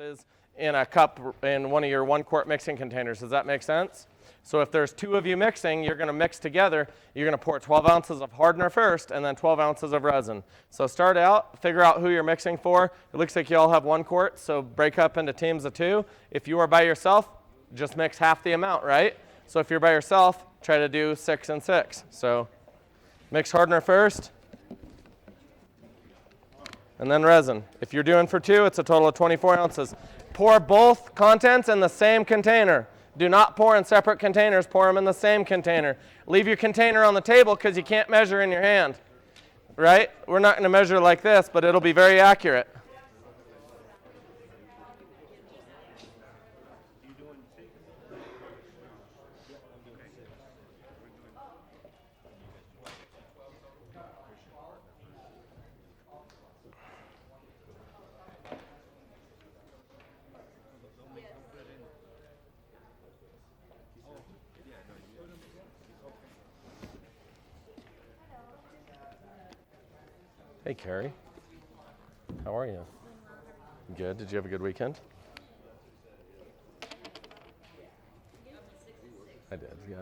ounces in a cup in one of your 1 quart mixing containers. Does that make sense? So if there's 2 of you mixing, you're going to mix together. You're going to pour 12 ounces of hardener first and then 12 ounces of resin. So start out, figure out who you're mixing for. It looks like you all have 1 quart, so break up into teams of 2. If you are by yourself, just mix half the amount, right? So if you're by yourself, try to do 6 and 6. So mix hardener first and then resin. If you're doing for 2, it's a total of 24 ounces. Pour both contents in the same container. Do not pour in separate containers. Pour them in the same container. Leave your container on the table because you can't measure in your hand, right? We're not going to measure like this, but it'll be very accurate. Hey, Carrie. How are you? Good. Did you have a good weekend? I did, yeah.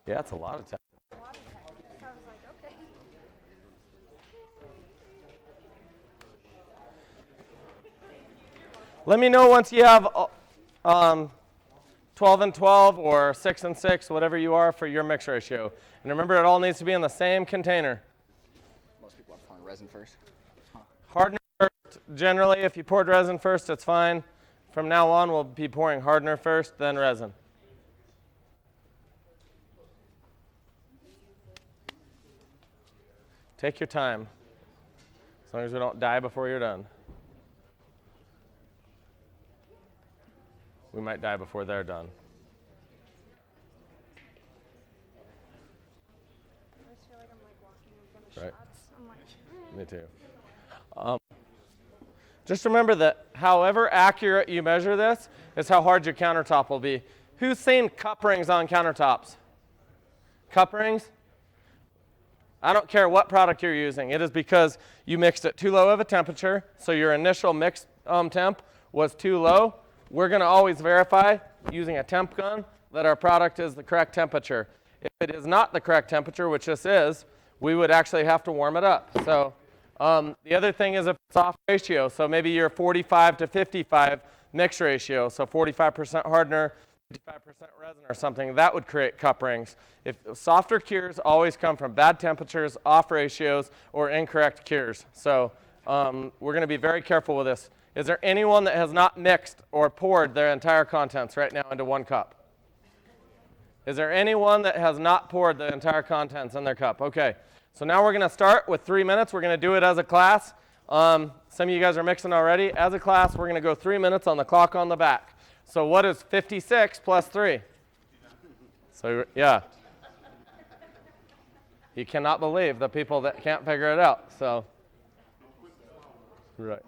Yeah, it's a lot of time. So I was like, okay. Let me know once you have 12 and 12 or 6 and 6, whatever you are for your mix ratio. And remember, it all needs to be in the same container. Most people are pouring resin first. Hardener first. Generally, if you poured resin first, it's fine. From now on, we'll be pouring hardener first, then resin. Take your time, as long as we don't die before you're done. We might die before they're done. I just feel like I'm like walking in front of Right. shots. I'm like, Me too. Just remember that however accurate you measure this is how hard your countertop will be. Who's seen cup rings on countertops? Cup rings? I don't care what product you're using. It is because you mixed at too low of a temperature, so your initial mix temp was too low. We're going to always verify using a temp gun that our product is the correct temperature. If it is not the correct temperature, which this is, we would actually have to warm it up. So the other thing is a soft ratio. So maybe your 45 to 55 mix ratio, so 45% hardener, 55% resin or something, that would create cup rings. If softer cures always come from bad temperatures, off ratios, or incorrect cures. So we're going to be very careful with this. Is there anyone that has not mixed or poured their entire contents right now into 1 cup? Is there anyone that has not poured the entire contents in their cup? Okay. So now we're going to start with 3 minutes. We're going to do it as a class. Some of you guys are mixing already. As a class, we're going to go 3 minutes on the clock on the back. So what is 56 plus 3? So, yeah. You cannot believe the people that can't figure it out. So, right.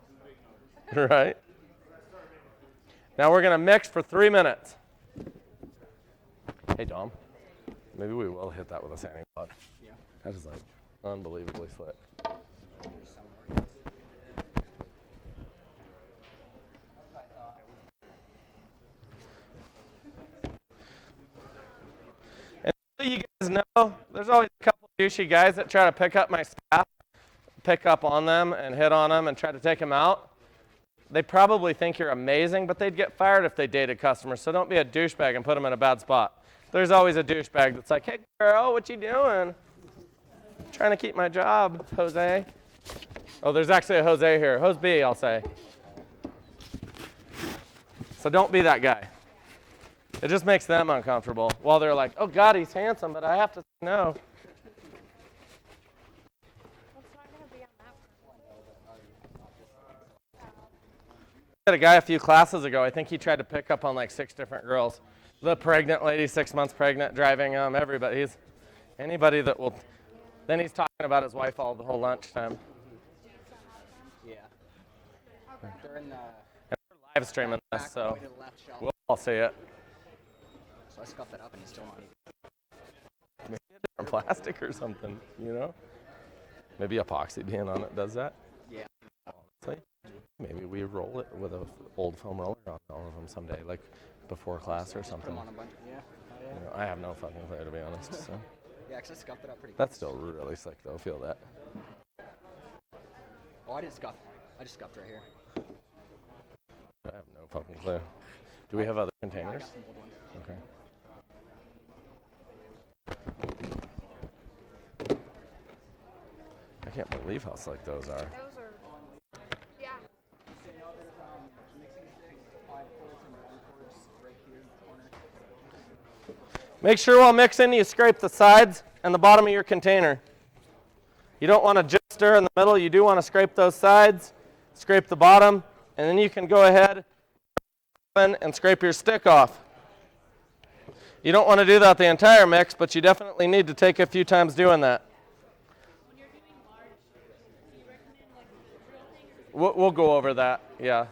Right. Now we're going to mix for 3 minutes. Hey, Dom. Maybe we will hit that with a sanding pot. Yeah. That is like unbelievably slick. You guys know, there's always a couple of douchey guys that try to pick up my staff, pick up on them and hit on them and try to take them out. They probably think you're amazing, but they'd get fired if they dated customers, so don't be a douchebag and put them in a bad spot. There's always a douchebag that's like, hey girl, what you doing? Trying to keep my job, Jose. Oh, there's actually a Jose here. Jose B, I'll say. So don't be that guy. It just makes them uncomfortable while they're like, oh God, he's handsome, but I have to say no. had a guy a few classes ago. I think he tried to pick up on like 6 different girls. The pregnant lady, 6 months pregnant, driving everybody. Anybody that will. Then he's talking about his wife all the whole lunchtime. Yeah. During the And we're live streaming this, back so way to the left shelf. we'll all see it. So I scuffed that up and he's still not even. Maybe a different plastic or something, you know? Maybe epoxy being on it does that. Yeah. Honestly. Maybe we roll it with an old foam roller on all of them someday, like before class or Put something. them on a bunch. Yeah. Oh, yeah. You know, I have no fucking clue, to be honest. So. Yeah, 'cause I scuffed it up pretty. That's still really slick, though. Feel that. Oh, I didn't scuff. I just scuffed right here. I have no fucking clue. Do we have other I containers? got some old ones. Okay. I can't believe how slick those are. Those are, yeah. Make sure while mixing you scrape the sides and the bottom of your container. You don't want to just stir in the middle. You do want to scrape those sides, scrape the bottom, and then you can go ahead and scrape your stick off. You don't want to do that the entire mix, but you definitely need to take a few times doing that. When you're doing large, do you recommend like the drill thing? We'll go over that, yeah.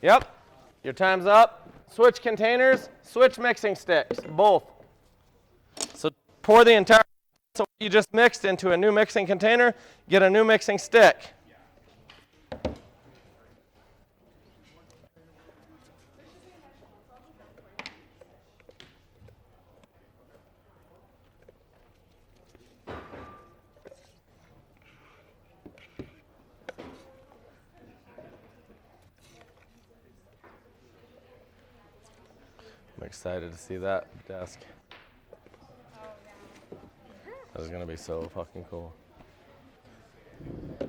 Yep, your time's up. Switch containers, switch mixing sticks, both. So pour the entire, so you just mixed into a new mixing container, get a new mixing stick. I'm excited to see that desk. That is going to be so fucking cool. It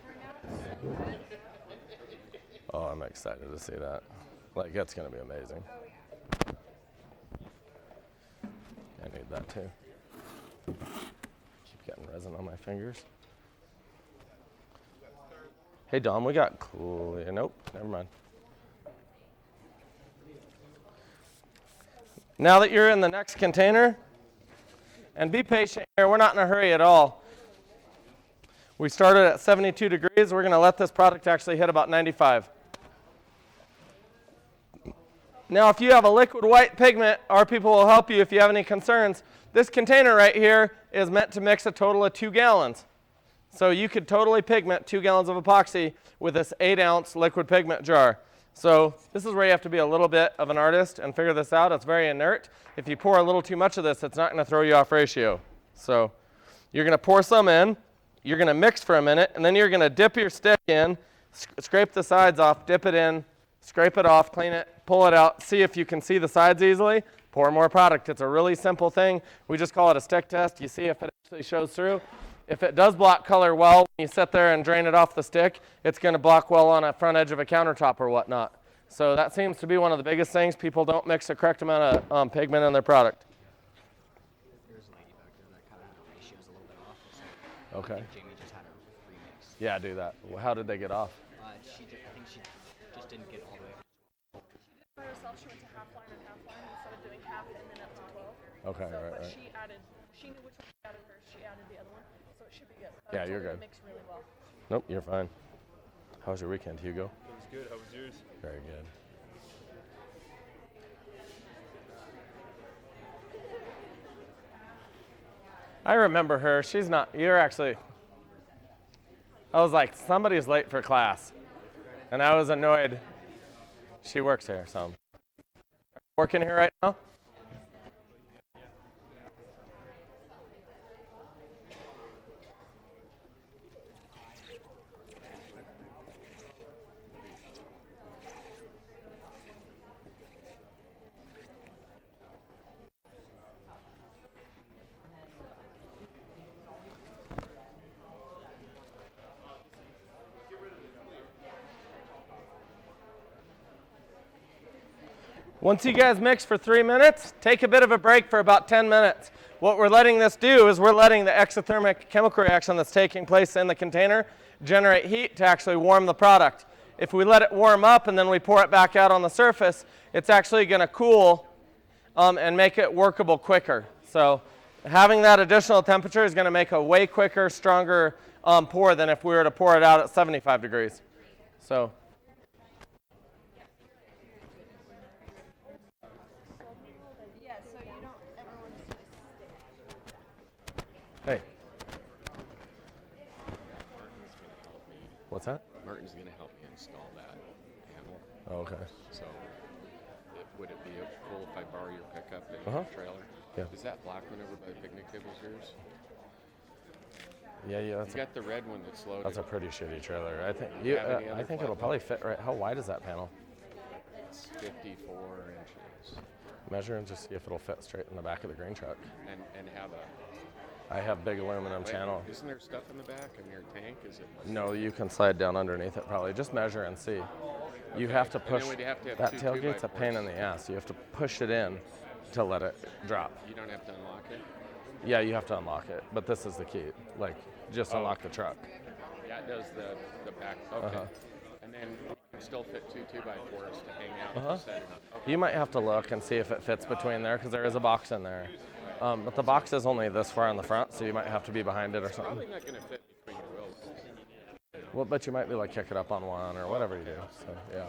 turned out so good. Oh, I'm excited to see that. Like, that's going to be amazing. Oh, yeah. I need that too. Keep getting resin on my fingers. Hey, Dom, we got cool. Nope, never mind. Now that you're in the next container, and be patient here, we're not in a hurry at all. We started at 72 degrees. We're going to let this product actually hit about 95. Now, if you have a liquid white pigment, our people will help you if you have any concerns. This container right here is meant to mix a total of 2 gallons. So you could totally pigment 2 gallons of epoxy with this 8-ounce liquid pigment jar. So this is where you have to be a little bit of an artist and figure this out. It's very inert. If you pour a little too much of this, it's not going to throw you off ratio. So you're going to pour some in, you're going to mix for a minute, and then you're going to dip your stick in, scrape the sides off, dip it in, scrape it off, clean it, pull it out, see if you can see the sides easily, pour more product. It's a really simple thing. We just call it a stick test. You see if it actually shows through. If it does block color well, when you sit there and drain it off the stick, it's going to block well on a front edge of a countertop or whatnot. So that seems to be one of the biggest things. People don't mix the correct amount of pigment in their product. There's a lady back there that kind of the ratio's a little bit off. So Okay. I think Jamie just had her remix. Yeah, do that. Well, how did they get off? I think she just didn't get all the way. By herself, she went to half line and half line instead of doing half and then up to 12. Okay, So, right, but right. she knew which one she added first. She added the other one, so it should be good. Yeah, It's you're gonna good. Mix really well. Nope, you're fine. How was your weekend, Hugo? It was good. How was yours? Very good. I remember her. She's not, you're actually, I was like, somebody's late for class. And I was annoyed. She works here, so. Working here right now? Once you guys mix for 3 minutes, take a bit of a break for about 10 minutes. What we're letting this do is we're letting the exothermic chemical reaction that's taking place in the container generate heat to actually warm the product. If we let it warm up and then we pour it back out on the surface, it's actually going to cool and make it workable quicker. So having that additional temperature is going to make a way quicker, stronger pour than if we were to pour it out at 75 degrees. So. Hey. What's that? Martin's going to help me install that panel. Oh, okay. So, would it be cool if I borrow your pickup and your trailer? Yeah. Is that black one over by the picnic tables yours? Yeah. You got the red one that's loaded. That's a pretty shitty trailer. I think I think it'll flat probably fit right. How wide is that panel? It's 54 inches. Measure and just see if it'll fit straight in the back of the green truck. And have a. I have big aluminum channel. Isn't there stuff in the back in your tank? Is it? No, you can slide down underneath it probably. Just measure and see. You Okay. have to And push. then we'd have to have That two tailgate's a 2x4s. pain in the ass. You have to push it in to let it drop. You don't have to unlock it? Yeah, you have to unlock it. But this is the key. Like, just unlock the truck. Yeah, it does the back. Okay. And then you can still fit two 2x4s to hang out and set it up. Okay. You might have to look and see if it fits between there because there is a box in there. But the box is only this far on the front, so you might have to be behind it or something. Probably not going to fit between your wheels. Well, but you might be like kick it up on one or whatever you do. So yeah,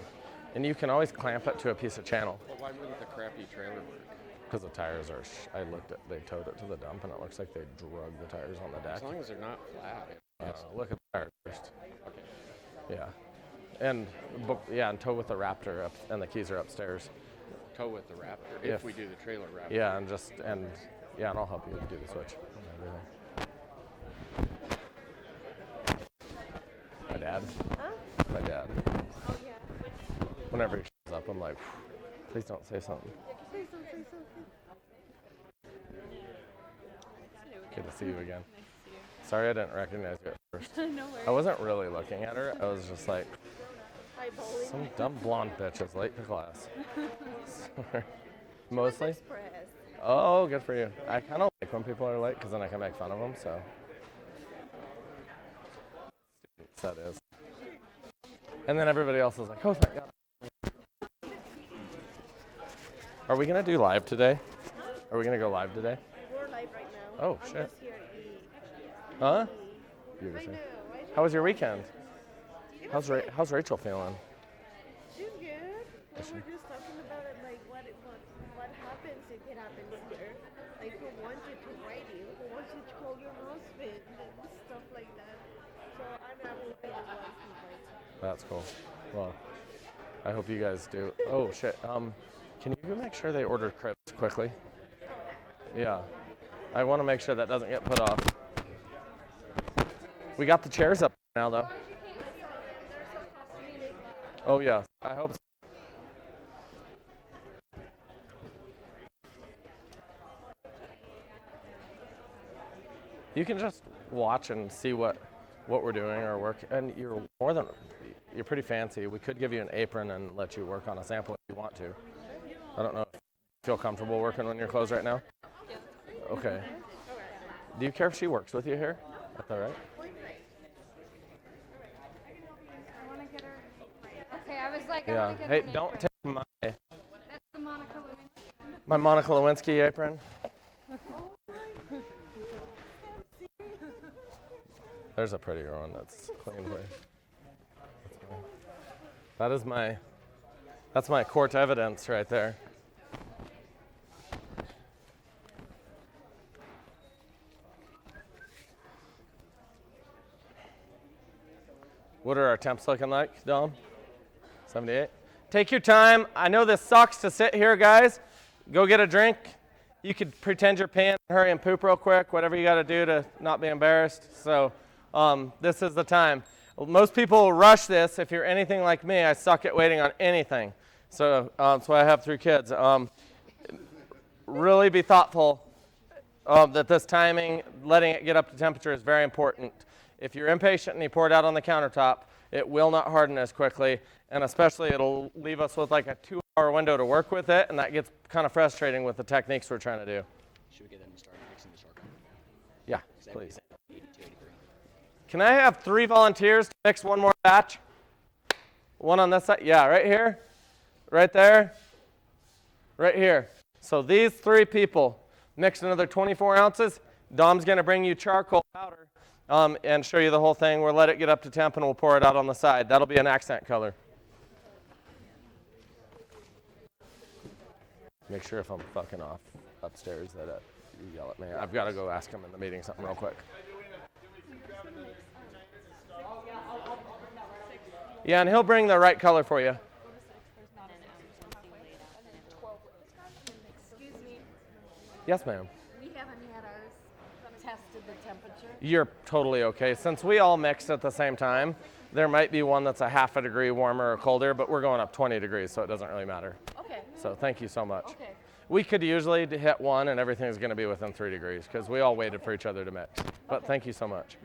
and you can always clamp it to a piece of channel Well, why wouldn't the crappy trailer work? because the tires are. I looked at. They towed it to the dump, and it looks like they drug the tires on the deck. As long as they're not flat. Look at the tires first. Okay. Yeah, and and tow with the Raptor up, and the keys are upstairs. Tow with the Raptor If- if we do the trailer Raptor. Yeah, and I'll help you do the switch. My dad. Huh? My dad. Oh, yeah. Whenever he shows up, I'm like, please don't say something. Say something. Good to see you again. Sorry I didn't recognize you at first. No worries. I wasn't really looking at her. I was just like, Hi, bowling. some dumb blonde bitch is late to class. Sorry. Mostly? Express. Oh, good for you. I kind of like when people are late because then I can make fun of them, so. That is. And then everybody else is like, oh my God. Are we going to do live today? Are we going to go live today? We're live right now. Oh, I'm shit. just here at the- Huh? I know. How was your weekend? How's Rachel feeling? She's good. We were just talking about it, like what happens if it happens here. Like who wants you to write you, who wants you to call your husband, and stuff like that. So I'm having to advice. That's cool. Well, I hope you guys do. Oh shit. Can you make sure they order cribs quickly? Yeah. I want to make sure that doesn't get put off. We got the chairs up now though. Oh yeah. I hope so. You can just watch and see what we're doing or work, and you're pretty fancy. We could give you an apron and let you work on a sample if you want to. I don't know if you feel comfortable working on your clothes right now? Okay. Do you care if she works with you here? That's all right. Okay, I was like, I Yeah. want to get Hey, an don't apron. take That's the Monica Lewinsky. my Monica Lewinsky apron. There's a prettier one that's clean. That's my court evidence right there. What are our temps looking like, Dom? 78. Take your time. I know this sucks to sit here, guys. Go get a drink. You could pretend you're peeing, hurry and poop real quick, whatever you got to do to not be embarrassed. So this is the time. Most people rush this. If you're anything like me, I suck at waiting on anything. So that's why I have 3 kids. Really be thoughtful that this timing, letting it get up to temperature is very important. If you're impatient and you pour it out on the countertop, it will not harden as quickly, and especially it'll leave us with like a 2-hour 4-hour window to work with it, and that gets kind of frustrating with the techniques we're trying to do. Should we get them to start mixing the charcoal? Yeah, please. 82, 83. Can I have 3 volunteers to mix one more batch? One on this side? Yeah, right here, right there, right here. So these 3 people mix another 24 ounces. Dom's going to bring you charcoal powder and show you the whole thing. We'll let it get up to temp and we'll pour it out on the side. That'll be an accent color. Make sure if I'm fucking off upstairs that you yell at me. I've got to go ask him in the meeting something real quick. Yeah, and he'll bring the right color for you. Excuse me, Yes, ma'am. we haven't had ours tested the temperature. You're totally okay. Since we all mixed at the same time, there might be one that's a half a degree warmer or colder, but we're going up 20 degrees, so it doesn't really matter. Okay, So thank you so much. okay. We could usually hit 1 and everything's going to be within 3 degrees because we all waited for each other to mix. But thank you so much.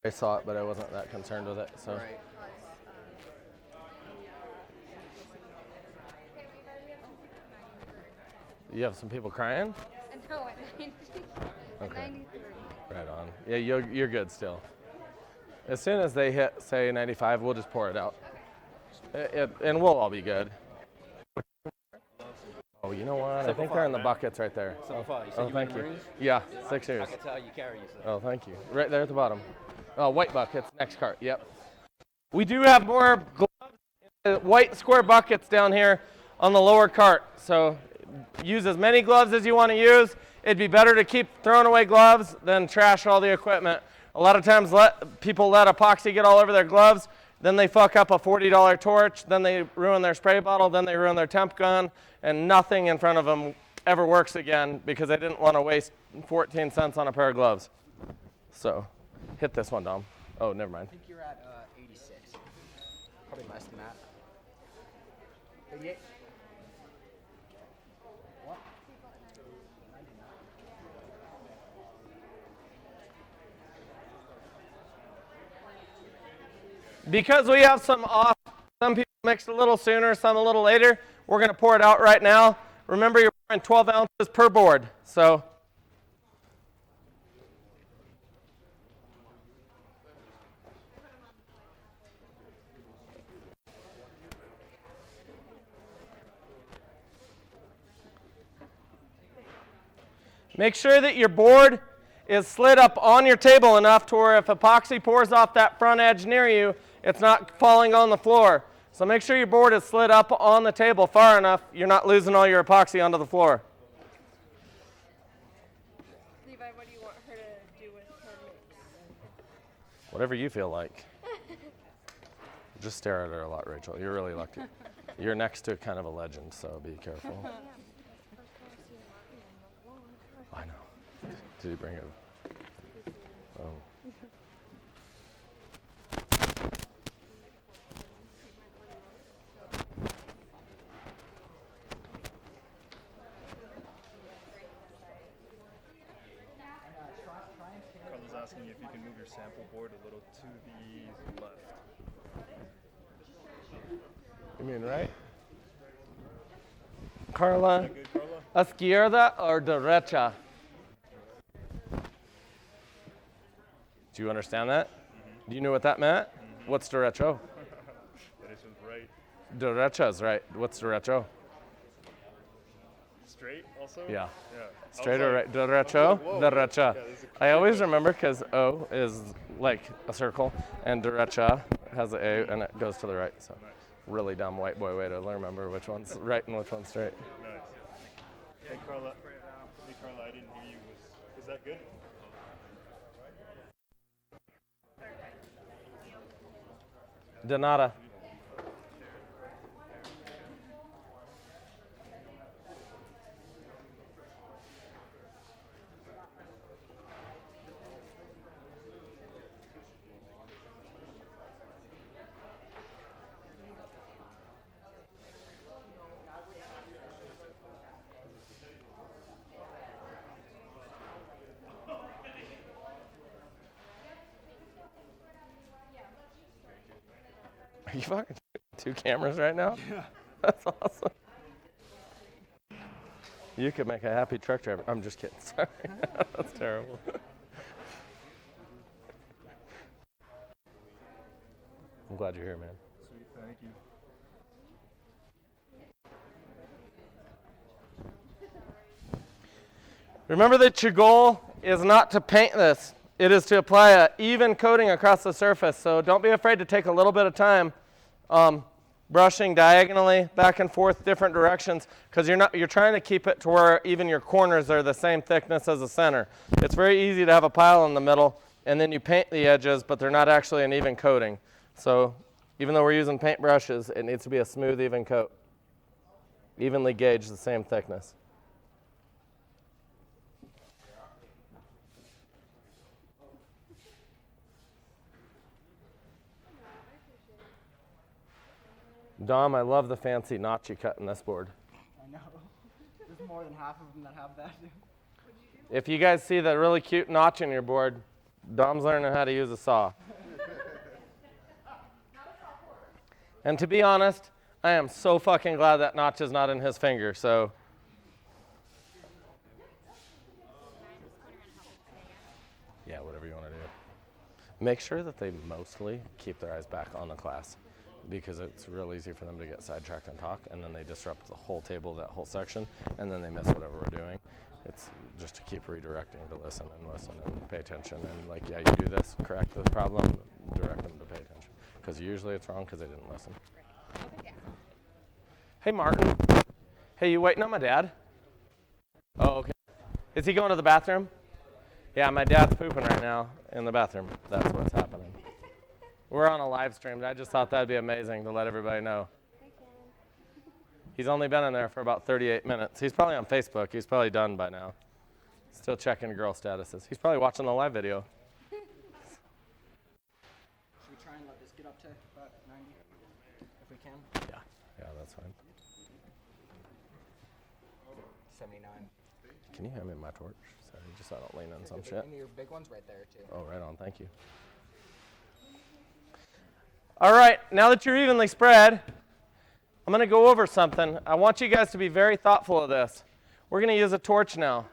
I saw it, but I wasn't that concerned with it. So. Right. You have some people crying? No, at 90. At Okay. 93. Right on. Yeah, you're good still. As soon as they hit, say, 95, we'll just pour it out. And we'll all be good. Oh, you know what? I think they're in the buckets right there. Oh, thank you. Yeah, 6 years. That's how you carry yourself. Oh, thank you. Right there at the bottom. Oh, white buckets, next cart, yep. We do have more gloves, white square buckets down here on the lower cart. So use as many gloves as you want to use. It'd be better to keep throwing away gloves than trash all the equipment. A lot of times people let epoxy get all over their gloves, then they fuck up a $40 torch, then they ruin their spray bottle, then they ruin their temp gun, and nothing in front of them ever works again because they didn't want to waste 14 cents on a pair of gloves. So hit this one, Dom. Oh, never mind. I think you're at 86. Probably less than that. 88. What? Because we have some people mixed a little sooner, some a little later, we're going to pour it out right now. Remember, you're pouring 12 ounces per board. So make sure that your board is slid up on your table enough to where if epoxy pours off that front edge near you, it's not falling on the floor. So make sure your board is slid up on the table far enough you're not losing all your epoxy onto the floor. Levi, what do you want her to do with her mix? Whatever you feel like. Just stare at her a lot, Rachel. You're really lucky. You're next to kind of a legend, so be careful. I know. Did you bring it? Oh. Carla's asking you if you can move your sample board a little to the left. You mean right? Carla, Good, Carla? izquierda or derecha? Do you understand that? Mm-hmm. Do you know what that meant? Mm-hmm. What's derecho? That is right. Derecha is right. What's derecho? Straight also? Yeah. Yeah. Straight or right? Derecho? Whoa. Derecha. Yeah, this is I always remember because O is like a circle and derecha has an A and it goes to the right. So really dumb white boy way to remember which one's right and which one's straight. Nice. Hey Carla, I didn't hear you. Was that good? De nada. Are you fucking two cameras right now? Yeah. That's awesome. You could make a happy truck driver. I'm just kidding. Sorry. That's terrible. I'm glad you're here, man. Sweet, thank you. Remember that your goal is not to paint this. It is to apply an even coating across the surface. So don't be afraid to take a little bit of time brushing diagonally back and forth different directions because you're trying to keep it to where even your corners are the same thickness as the center. It's very easy to have a pile in the middle and then you paint the edges, but they're not actually an even coating. So even though we're using paint brushes, it needs to be a smooth, even coat. Evenly gauge the same thickness. Dom, I love the fancy notch you cut in this board. I know. There's more than half of them that have that. If you guys see that really cute notch in your board, Dom's learning how to use a saw. And to be honest, I am so fucking glad that notch is not in his finger, so. Yeah, whatever you want to do. Make sure that they mostly keep their eyes back on the class, because it's real easy for them to get sidetracked and talk, and then they disrupt the whole table, that whole section, and then they miss whatever we're doing. It's just to keep redirecting to listen and pay attention. And like, yeah, you do this, correct the problem, direct them to pay attention. Because usually it's wrong because they didn't listen. Hey, Martin. Hey, you waiting on my dad? Oh, okay. Is he going to the bathroom? Yeah, my dad's pooping right now in the bathroom. That's what's happening. We're on a live stream. I just thought that'd be amazing to let everybody know. He's only been in there for about 38 minutes. He's probably on Facebook. He's probably done by now. Still checking girl statuses. He's probably watching the live video. Should we try and let this get up to about 90, if we can? Yeah, that's fine. 79. Can you hand me my torch? Sorry, just so I don't lean on some shit. And your big one's right there, too. Oh, right on. Thank you. All right, now that you're evenly spread, I'm going to go over something. I want you guys to be very thoughtful of this. We're going to use a torch now.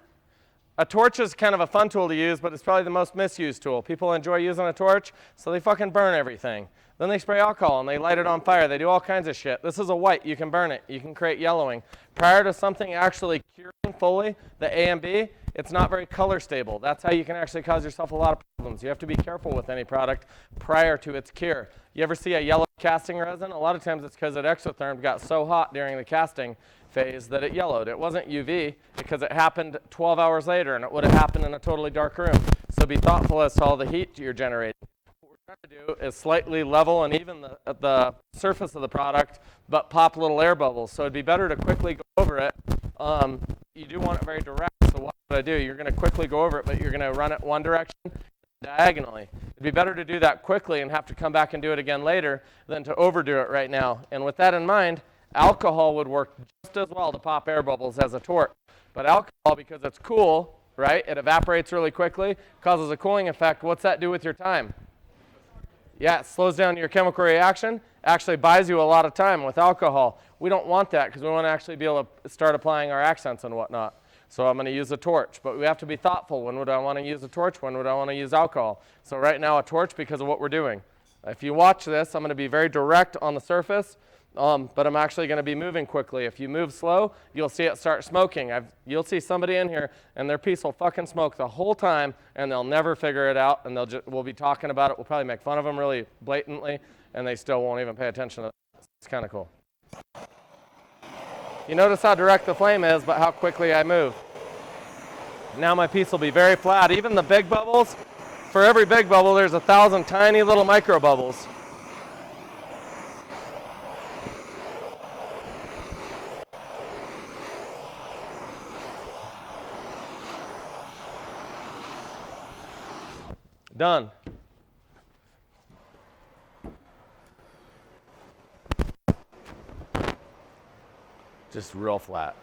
A torch is kind of a fun tool to use, but it's probably the most misused tool. People enjoy using a torch, so they fucking burn everything. Then they spray alcohol and they light it on fire. They do all kinds of shit. This is a white. You can burn it. You can create yellowing. Prior to something actually curing fully, the A and B, it's not very color stable. That's how you can actually cause yourself a lot of problems. You have to be careful with any product prior to its cure. You ever see a yellow casting resin? A lot of times it's because it exothermed, got so hot during the casting phase that it yellowed. It wasn't UV because it happened 12 hours later, and it would have happened in a totally dark room. So be thoughtful as to all the heat you're generating. What we're trying to do is slightly level and even the surface of the product, but pop little air bubbles. So it'd be better to quickly go over it. You do want it very direct, so what would I do? You're going to quickly go over it, but you're going to run it one direction diagonally. It'd be better to do that quickly and have to come back and do it again later than to overdo it right now. And with that in mind, alcohol would work just as well to pop air bubbles as a torch. But alcohol, because it's cool, right, it evaporates really quickly, causes a cooling effect. What's that do with your time? Yeah, it slows down your chemical reaction, actually buys you a lot of time with alcohol. We don't want that because we want to actually be able to start applying our accents and whatnot. So I'm going to use a torch, but we have to be thoughtful. When would I want to use a torch? When would I want to use alcohol? So right now a torch because of what we're doing. If you watch this, I'm going to be very direct on the surface, but I'm actually going to be moving quickly. If you move slow, you'll see it start smoking. You'll see somebody in here, and their piece will fucking smoke the whole time, and they'll never figure it out, and we'll be talking about it. We'll probably make fun of them really blatantly, and they still won't even pay attention to it. It's kind of cool. You notice how direct the flame is, but how quickly I move. Now my piece will be very flat. Even the big bubbles, for every big bubble, there's 1,000 tiny little micro bubbles. Done. Just real flat.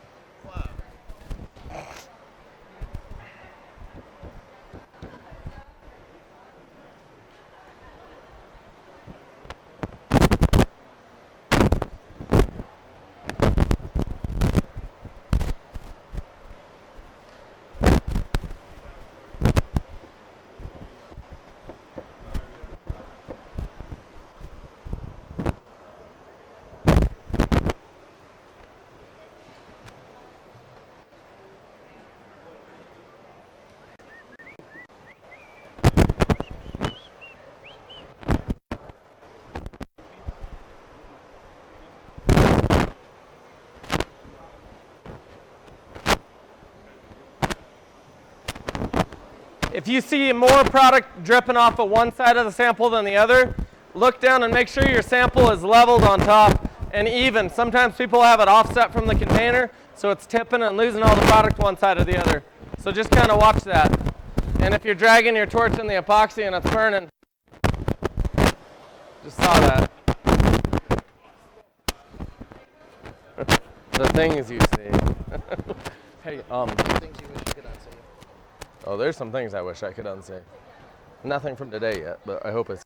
If you see more product dripping off of one side of the sample than the other, look down and make sure your sample is leveled on top and even. Sometimes people have it offset from the container, so it's tipping and losing all the product one side or the other. So just kind of watch that. And if you're dragging your torch in the epoxy and it's burning, just saw that. The things you see. Hey, Things you wish you could unsee. oh, there's some things I wish I could unsee. Nothing from today yet, but I hope it's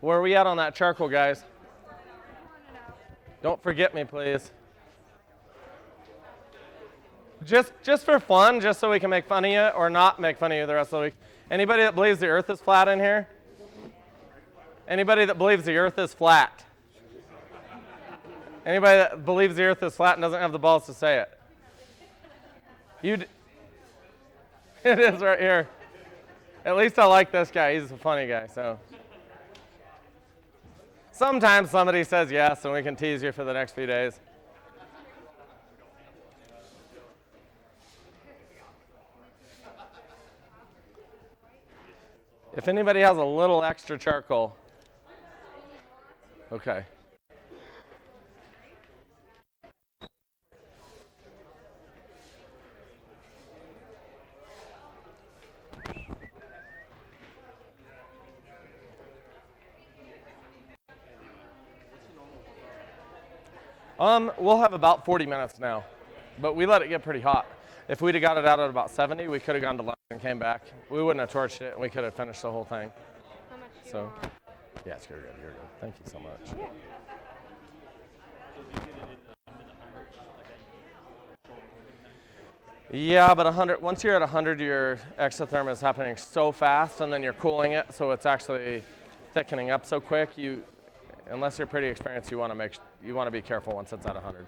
Where are we at on that charcoal, guys? Don't forget me, please. Just for fun, just so we can make fun of you or not make fun of you the rest of the week. Anybody that believes the earth is flat in here? Anybody that believes the earth is flat? Anybody that believes the earth is flat and doesn't have the balls to say it? It is right here. At least I like this guy. He's a funny guy, so. Sometimes somebody says yes, and we can tease you for the next few days. If anybody has a little extra charcoal. Okay. We'll have about 40 minutes now, but we let it get pretty hot. If we'd have got it out at about 70, we could have gone to lunch and came back. We wouldn't have torched it, and we could have finished the whole thing. How much do you So, want? yes, you're good. You're good. Thank you so much. Yeah, but 100. Once you're at 100, your exotherm is happening so fast, and then you're cooling it, so it's actually thickening up so quick. Unless you're pretty experienced, you want to be careful once it's at 100.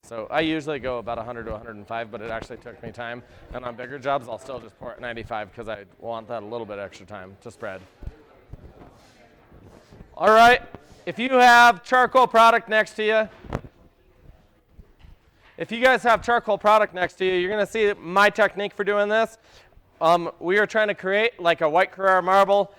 So I usually go about 100 to 105, but it actually took me time. And on bigger jobs, I'll still just pour at 95 because I want that a little bit extra time to spread. All right, if you have charcoal product next to you, if you guys have charcoal product next to you, you're going to see my technique for doing this. We are trying to create like a white Carrara marble.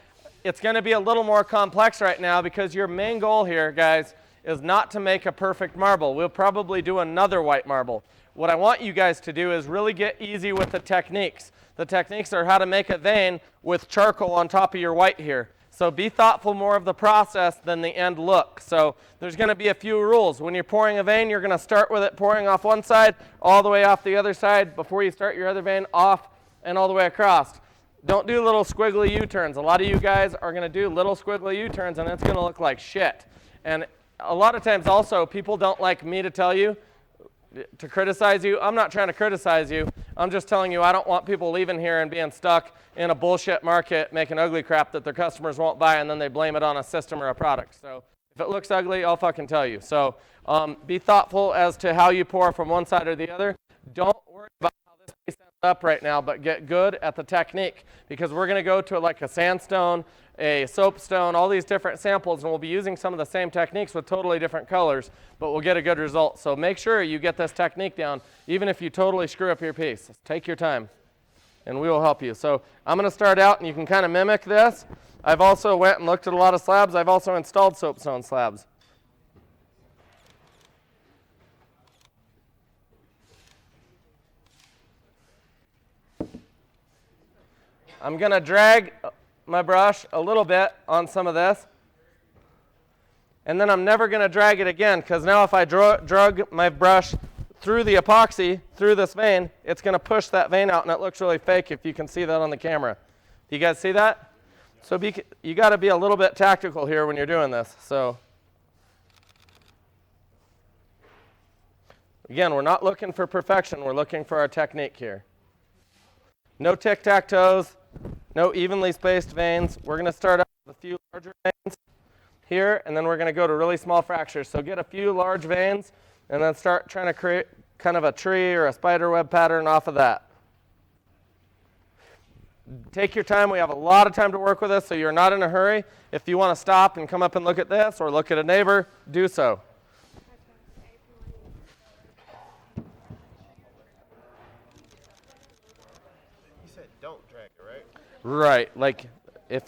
It's going to be a little more complex right now because your main goal here, guys, is not to make a perfect marble. We'll probably do another white marble. What I want you guys to do is really get easy with the techniques. The techniques are how to make a vein with charcoal on top of your white here. So be thoughtful more of the process than the end look. So there's going to be a few rules. When you're pouring a vein, you're going to start with it pouring off one side, all the way off the other side before you start your other vein off and all the way across. Don't do little squiggly U-turns. A lot of you guys are going to do little squiggly U-turns, and it's going to look like shit. And a lot of times also, people don't like me to tell you, to criticize you. I'm not trying to criticize you. I'm just telling you I don't want people leaving here and being stuck in a bullshit market making ugly crap that their customers won't buy, and then they blame it on a system or a product. So if it looks ugly, I'll fucking tell you. So be thoughtful as to how you pour from one side or the other. Don't worry about how this piece ends up right now, but get good at the technique, because we're going to go to like a sandstone, a soapstone, all these different samples, and we'll be using some of the same techniques with totally different colors, but we'll get a good result. So make sure you get this technique down, even if you totally screw up your piece. Take your time, and we will help you. So I'm going to start out, and you can kind of mimic this. I've also went and looked at a lot of slabs. I've also installed soapstone slabs. I'm going to drag my brush a little bit on some of this, and then I'm never going to drag it again, because now if I drug my brush through the epoxy, through this vein, it's going to push that vein out, and it looks really fake if you can see that on the camera. Do you guys see that? So you got to be a little bit tactical here when you're doing this. So again, we're not looking for perfection. We're looking for our technique here. No tic-tac-toes. No evenly spaced veins. We're going to start out with a few larger veins here, and then we're going to go to really small fractures. So get a few large veins, and then start trying to create kind of a tree or a spider web pattern off of that. Take your time. We have a lot of time to work with this, so you're not in a hurry. If you want to stop and come up and look at this or look at a neighbor, do so. Right, like a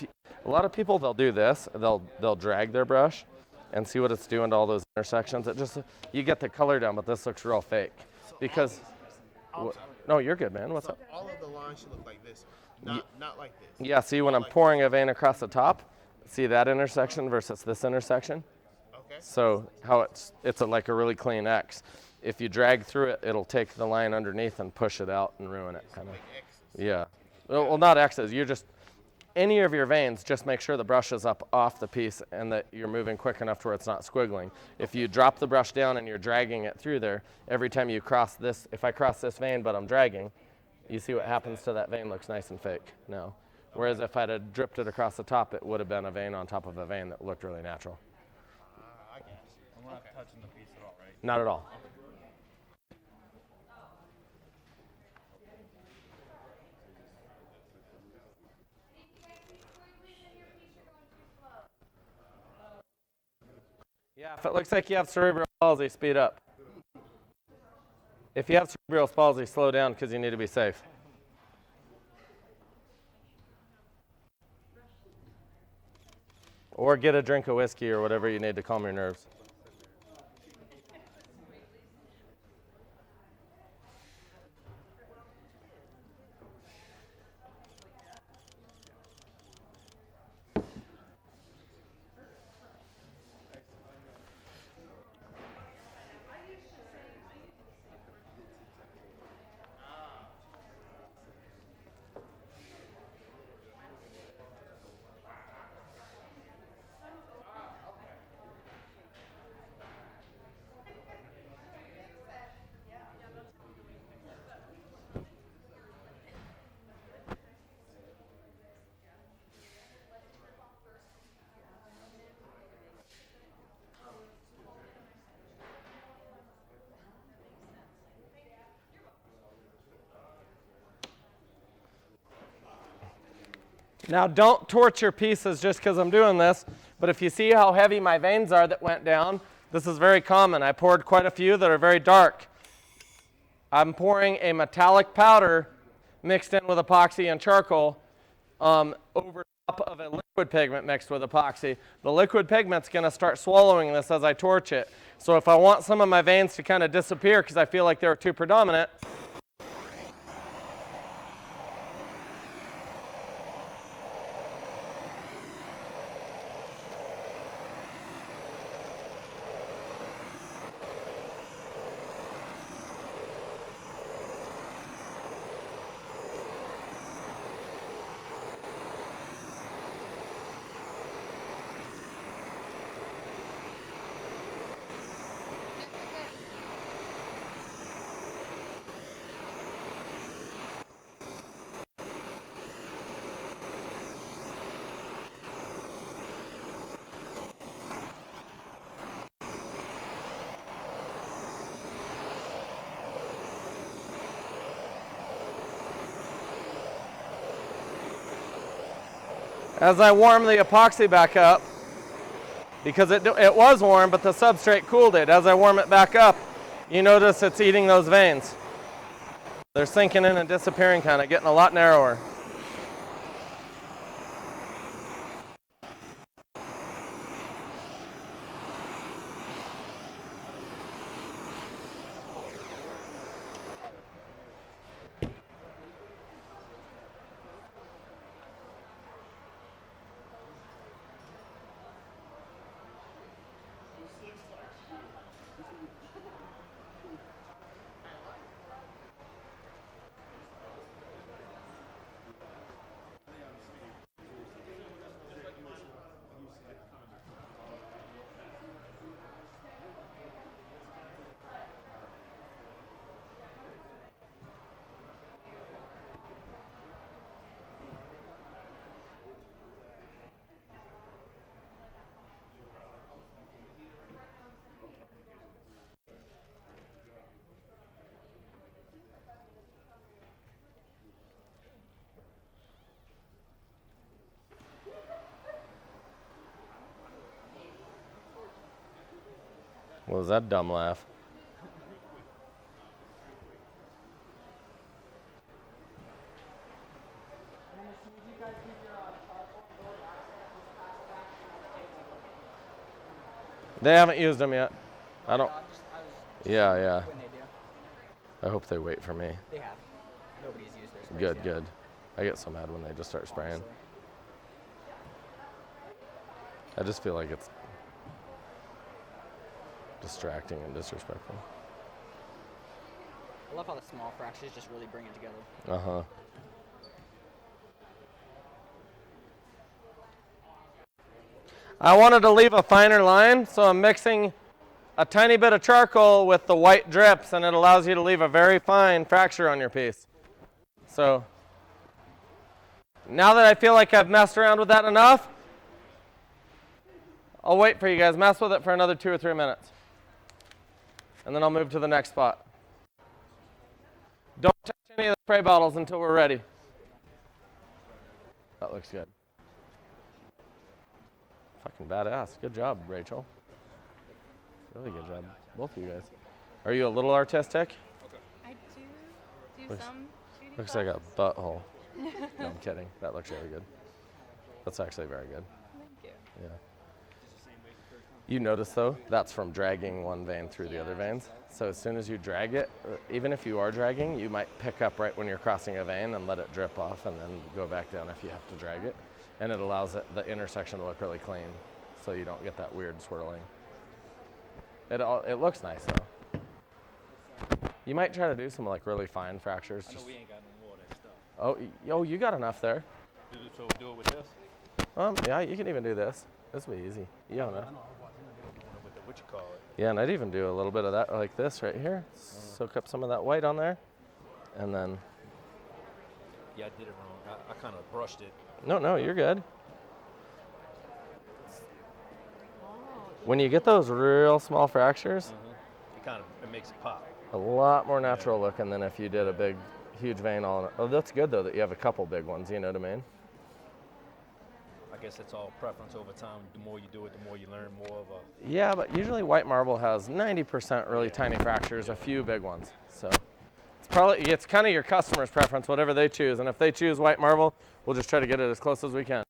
lot of people, they'll do this. They'll drag their brush and see what it's doing to all those intersections. You get the color down, but this looks real fake because. No, you're good, man. What's up? All of the lines should look like this, not like this. Yeah. See, when I'm pouring a vein across the top, see that intersection versus this intersection. Okay. So how it's like a really clean X. If you drag through it, it'll take the line underneath and push it out and ruin it, kind of. Like X's. Yeah. Well, not X's. any of your veins, just make sure the brush is up off the piece and that you're moving quick enough to where it's not squiggling. If you drop the brush down and you're dragging it through there, every time you cross this, if I cross this vein but I'm dragging, you see what happens to that vein looks nice and fake now. Whereas if I'd have dripped it across the top, it would have been a vein on top of a vein that looked really natural. I guess. I'm not touching the piece at all, right? Not at all. Yeah, if it looks like you have cerebral palsy, speed up. If you have cerebral palsy, slow down because you need to be safe. Or get a drink of whiskey or whatever you need to calm your nerves. Now don't torch your pieces just because I'm doing this, but if you see how heavy my veins are that went down, this is very common. I poured quite a few that are very dark. I'm pouring a metallic powder mixed in with epoxy and charcoal over top of a liquid pigment mixed with epoxy. The liquid pigment's going to start swallowing this as I torch it. So if I want some of my veins to kind of disappear because I feel like they were too predominant, as I warm the epoxy back up, because it was warm, but the substrate cooled it. As I warm it back up, you notice it's eating those veins. They're sinking in and disappearing, kind of getting a lot narrower. What was that dumb laugh? They haven't used them yet. I don't. Yeah. When they do, I hope they wait for me. they have. Nobody's used their sprays Good, yet. good. I get so mad when they just start spraying. Honestly. I just feel like it's distracting and disrespectful. I love how the small fractions just really bring it together. Uh-huh. I wanted to leave a finer line, so I'm mixing a tiny bit of charcoal with the white drips, and it allows you to leave a very fine fracture on your piece. So now that I feel like I've messed around with that enough, I'll wait for you guys. Mess with it for another 2 or 3 minutes. And then I'll move to the next spot. Don't touch any of the spray bottles until we're ready. That looks good. Fucking badass. Good job, Rachel. Really good job. Both of you guys. Are you a little artistic? I do Looks- some shooting. Looks like a butthole. No, I'm kidding. That looks really good. That's actually very good. Thank you. Yeah. You notice though, that's from dragging one vein through the other veins. So as soon as you drag it, even if you are dragging, you might pick up right when you're crossing a vein and let it drip off and then go back down if you have to drag it. And it allows the intersection to look really clean so you don't get that weird swirling. It looks nice though. You might try to do some like really fine fractures. I know we ain't got no more of that stuff. Oh, you got enough there. So we do it with this? Yeah, you can even do this. This will be easy. You don't know. I know, I was watching with the, what you call it. Yeah, and I'd even do a little bit of that like this right here. Soak up some of that white on there. And then, Yeah, I did it wrong. I kind of brushed it. no, you're good. When you get those real small fractures, It makes it pop. a lot more natural looking than if you did a big, huge vein all in it. Oh, that's good though that you have a couple big ones, you know what I mean? I guess it's all preference over time. The more you do it, the more you learn more of a. Yeah, but usually white marble has 90% really tiny fractures, a few big ones. So it's kind of your customer's preference, whatever they choose. And if they choose white marble, we'll just try to get it as close as we can.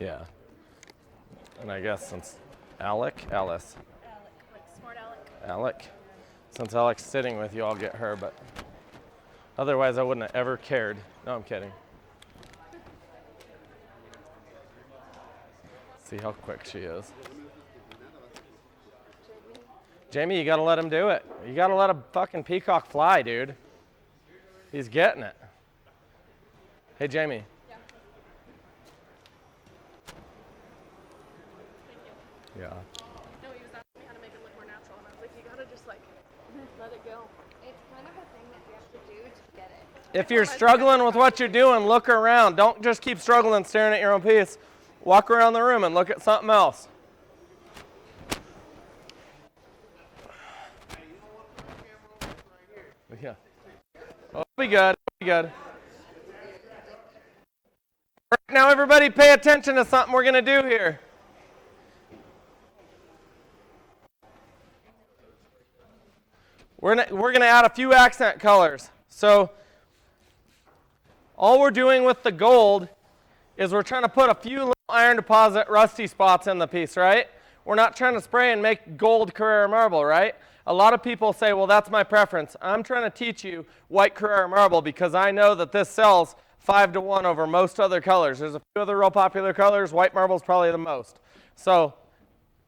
Yeah. And I guess since Alice, Like smart Alec. since Alec's sitting with you, I'll get her, but otherwise I wouldn't have ever cared. No, I'm kidding. See how quick she is. Jamie, you gotta let him do it. You gotta let a fucking peacock fly, dude. He's getting it. Hey, Jamie. Yeah. No, he was asking me how to make it look more natural, and I was like, you gotta just like let it go. It's kind of a thing that you have to do to get it. If you're struggling with what you're doing, look around. Don't just keep struggling staring at your own piece. Walk around the room and look at something else. Yeah. Oh, it'll be good. It'll be good. Right, now everybody pay attention to something we're going to do here. We're going to add a few accent colors. So all we're doing with the gold is we're trying to put a few little iron deposit rusty spots in the piece, right? We're not trying to spray and make gold Carrara marble, right? A lot of people say, well, that's my preference. I'm trying to teach you white Carrara marble because I know that this sells 5-to-1 over most other colors. There's a few other real popular colors. White marble is probably the most. So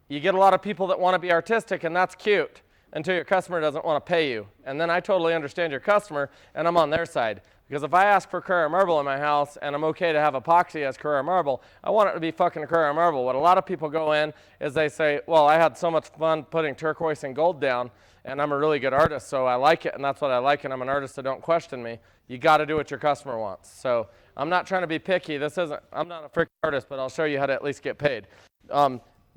you get a lot of people that want to be artistic, and that's cute until your customer doesn't want to pay you. And then I totally understand your customer, and I'm on their side. Because if I ask for Carrara marble in my house and I'm okay to have epoxy as Carrara marble, I want it to be fucking Carrara marble. What a lot of people go in is they say, well, I had so much fun putting turquoise and gold down, and I'm a really good artist, so I like it, and that's what I like, and I'm an artist, so don't question me. You got to do what your customer wants. So I'm not trying to be picky. I'm not a freaking artist, but I'll show you how to at least get paid.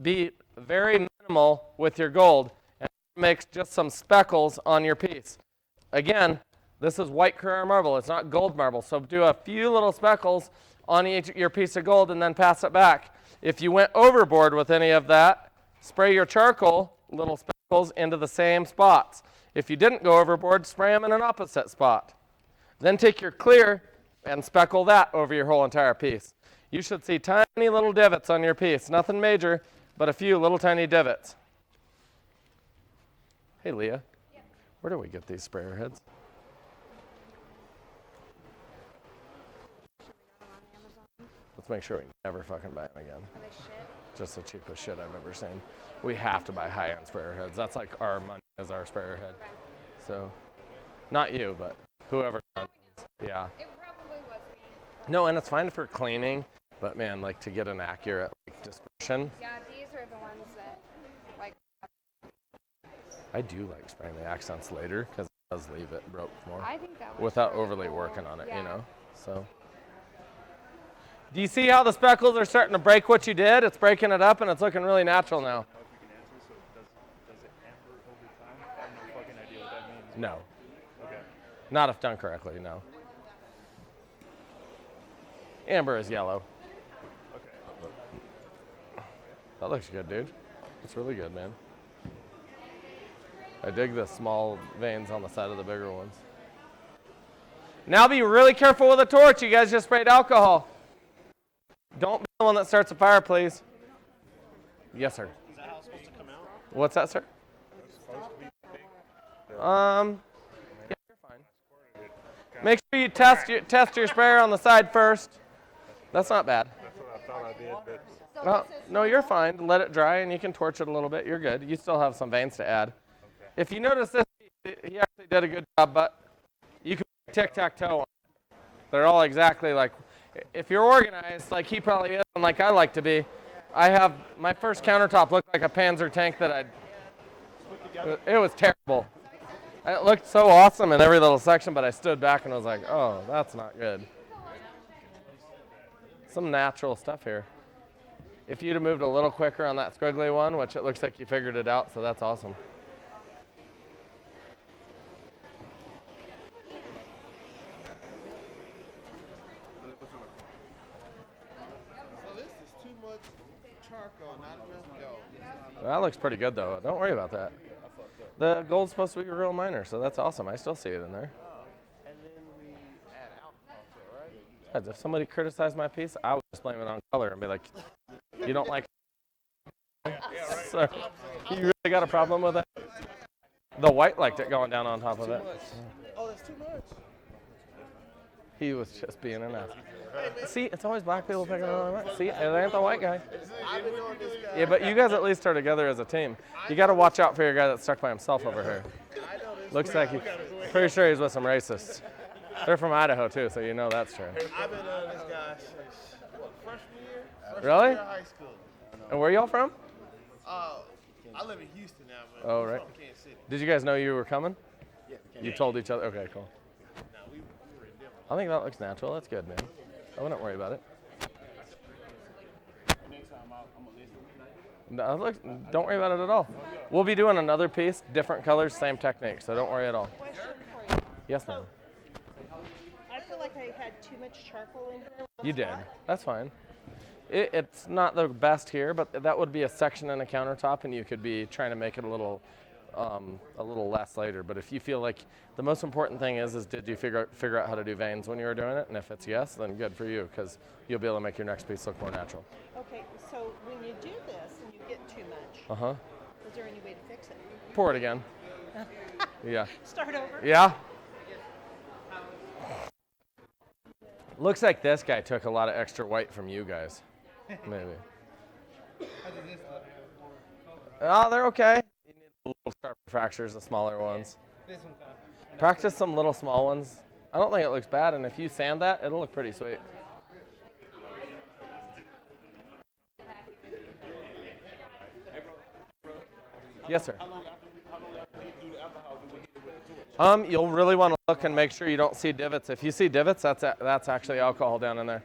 Be very minimal with your gold and make just some speckles on your piece. Again, this is white Carrara marble. It's not gold marble. So do a few little speckles on your piece of gold and then pass it back. If you went overboard with any of that, spray your charcoal, little speckles, into the same spots. If you didn't go overboard, spray them in an opposite spot. Then take your clear and speckle that over your whole entire piece. You should see tiny little divots on your piece. Nothing major, but a few little tiny divots. Hey, Leah. Yeah. Where do we get these sprayer heads? Let's make sure we never fucking buy them again. Are they shit? Just the cheapest shit I've ever seen. We have to buy high-end sprayer heads. That's like our money as our sprayer head. So, not you, but whoever. Yeah. It probably was me. No, and it's fine for cleaning, but man, like to get an accurate dispersion. Yeah, these are the ones that, like. I do like spraying the accents later because it does leave it broke more. I think that was without really overly cool. working on it, Yeah. you know. So. Do you see how the speckles are starting to break what you did? It's breaking it up and it's looking really natural now. No. Okay. Not if done correctly, no. Amber is yellow. Okay. That looks good, dude. It's really good, man. I dig the small veins on the side of the bigger ones. Now be really careful with a torch. You guys just sprayed alcohol. Don't be the one that starts a fire, please. Yes, sir. Is that how it's supposed to come out? What's that, sir? Yeah, you're fine. Make sure you test your sprayer on the side first. That's not bad. That's what I thought I did, but Well, no, you're fine. Let it dry and you can torch it a little bit. You're good. You still have some veins to add. If you notice this, he actually did a good job, but you can tic-tac-toe on it. They're all exactly like, if you're organized, like he probably is, and like I like to be, I have, my first countertop looked like a Panzer tank that it was terrible. It looked so awesome in every little section, but I stood back and was like, oh, that's not good. Some natural stuff here. If you'd have moved a little quicker on that squiggly one, which it looks like you figured it out, so that's awesome. So this is too much charcoal, not enough gold. That looks pretty good, though. Don't worry about that. The gold's supposed to be real minor, so that's awesome. I still see it in there. And then we add alcohol to it, right? If somebody criticized my piece, I would just blame it on color and be like, you don't like it. So, you really got a problem with it? The white liked it going down on top of it. Oh, that's too much. He was just being an ass. See, it's always black people picking on the white. See, it ain't the white guy. I've been doing this guy. Yeah, but you guys at least are together as a team. You got to watch out for your guy that's stuck by himself over here. I know this. Looks like pretty sure he's with some racists. They're from Idaho too, so you know that's true. I've been doing this guy since, what, freshman year? Freshman Really? year of high school. And where y'all from? I live in Houston now, but Oh, I'm right. from Kansas City. Did you guys know you were coming? Yeah. You told each other? Okay, cool. No, we were in Denver. I think that looks natural. That's good, man. I wouldn't worry about it. Next time I'm going to listen. No, look, don't worry about it at all. We'll be doing another piece, different colors, same technique, so don't worry at all. Question for you. Yes, ma'am. I feel like I had too much charcoal in here. You did. That's fine. It's not the best here, but that would be a section in a countertop, and you could be trying to make it a little less later. But if you feel like the most important thing is did you figure out how to do veins when you were doing it? And if it's yes, then good for you, because you'll be able to make your next piece look more natural. Okay, so when you do this and you get too much, Uh-huh. is there any way to fix it? Pour it again. Yeah. Start over? Yeah. Looks like this guy took a lot of extra white from you guys. Maybe. Oh, they're okay. You need the little sharper fractures, the smaller ones. Practice some little small ones. I don't think it looks bad, and if you sand that, it'll look pretty sweet. Yes, sir. You'll really want to look and make sure you don't see divots. If you see divots, that's actually alcohol down in there.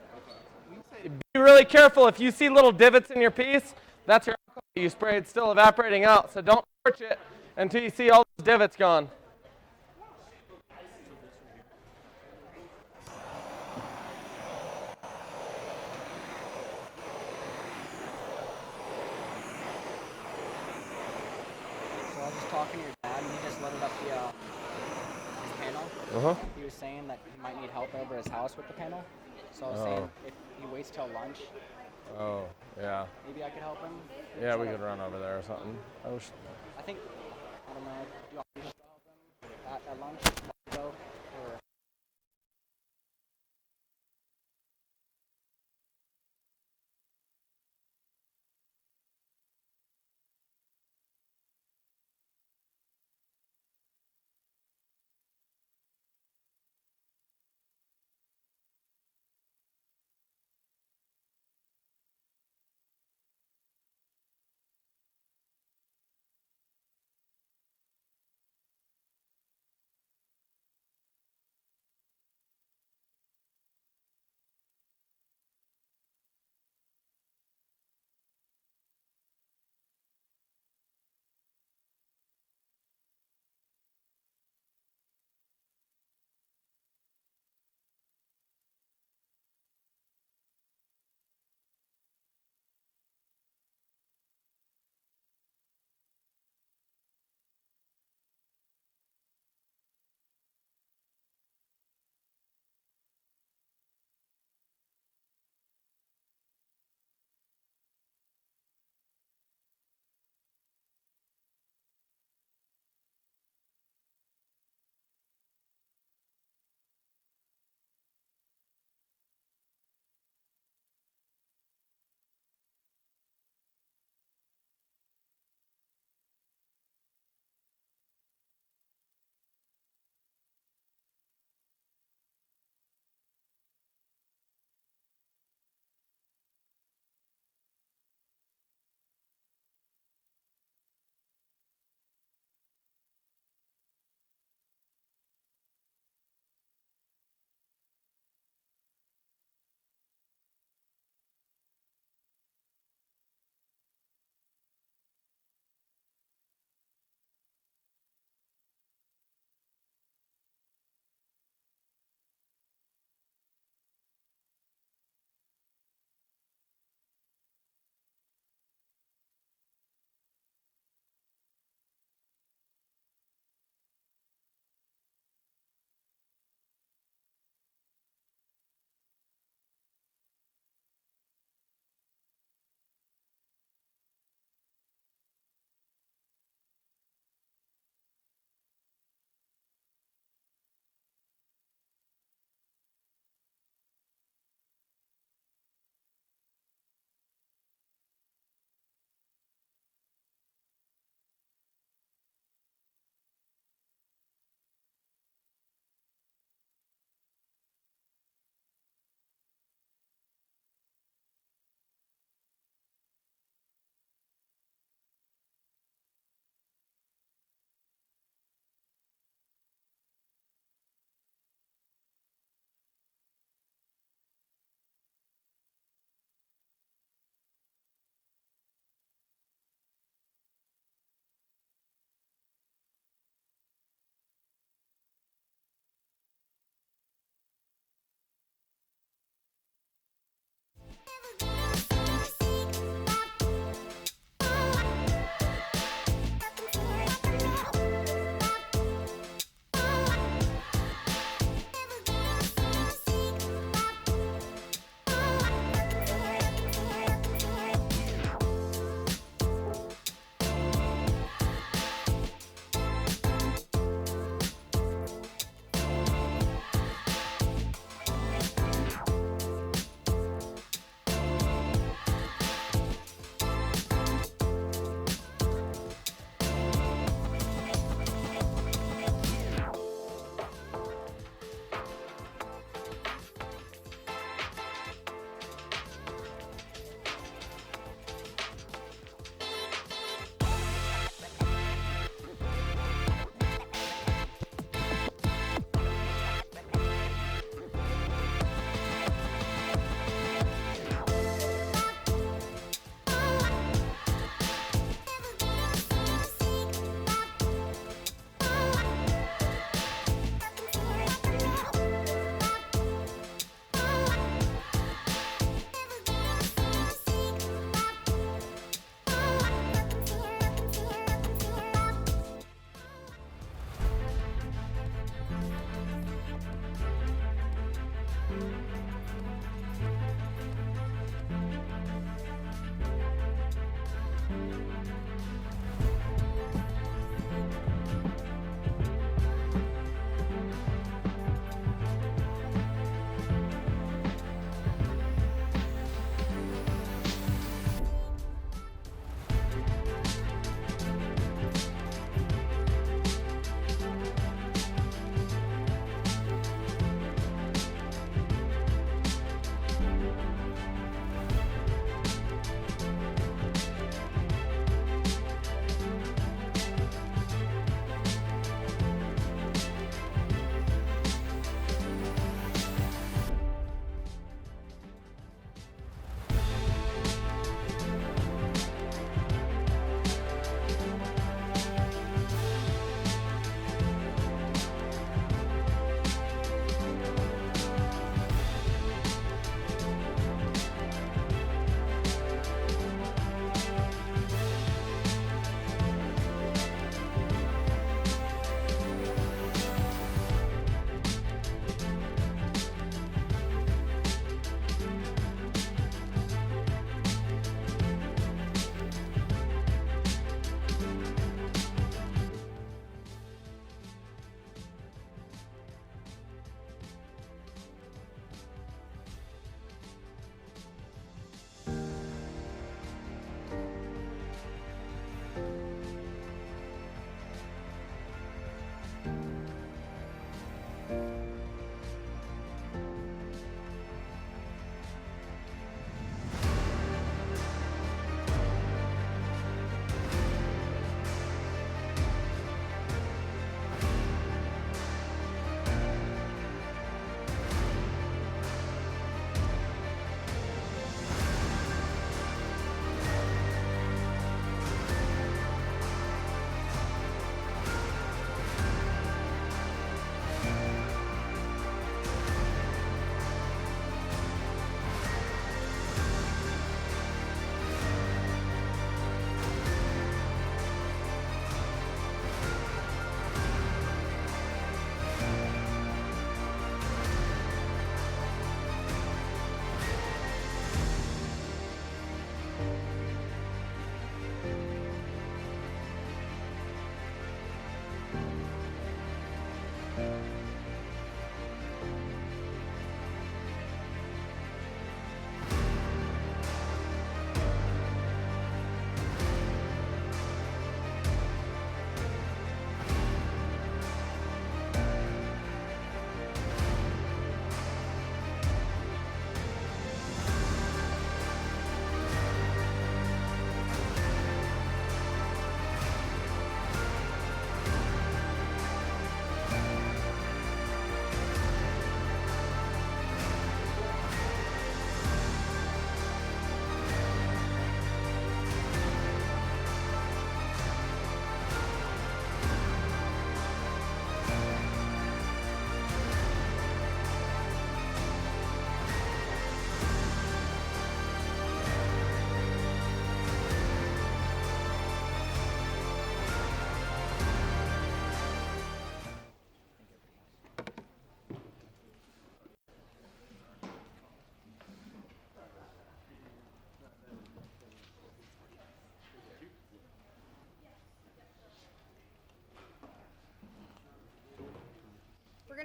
Be really careful. If you see little divots in your piece, that's your alcohol you sprayed still evaporating out. So don't torch it until you see all those divots gone. talking to your dad and he just loaded up the his panel. Uh-huh. He was saying that he might need help over his house with the panel. So I was saying if he waits till lunch, Oh, yeah. maybe I could help him. Yeah, we could run over there or something. I think, I don't know, do you want me to just help him at lunch? Go, or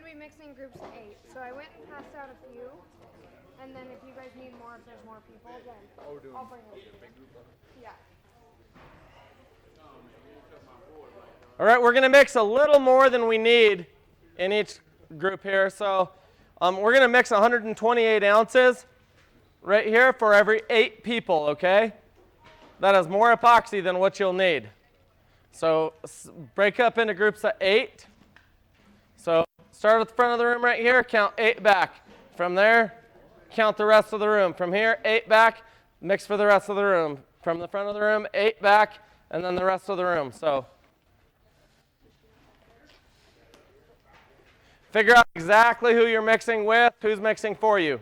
to be mixing groups of 8. So I went and passed out a few. And then if you guys need more, if there's more people, then I'll bring them. Yeah. All right, we're going to mix a little more than we need in each group here. So we're going to mix 128 ounces right here for every 8 people, okay? That is more epoxy than what you'll need. So break up into groups of 8. So start at the front of the room right here, count 8 back. From there, count the rest of the room. From here, 8 back, mix for the rest of the room. From the front of the room, 8 back, and then the rest of the room. So figure out exactly who you're mixing with, who's mixing for you.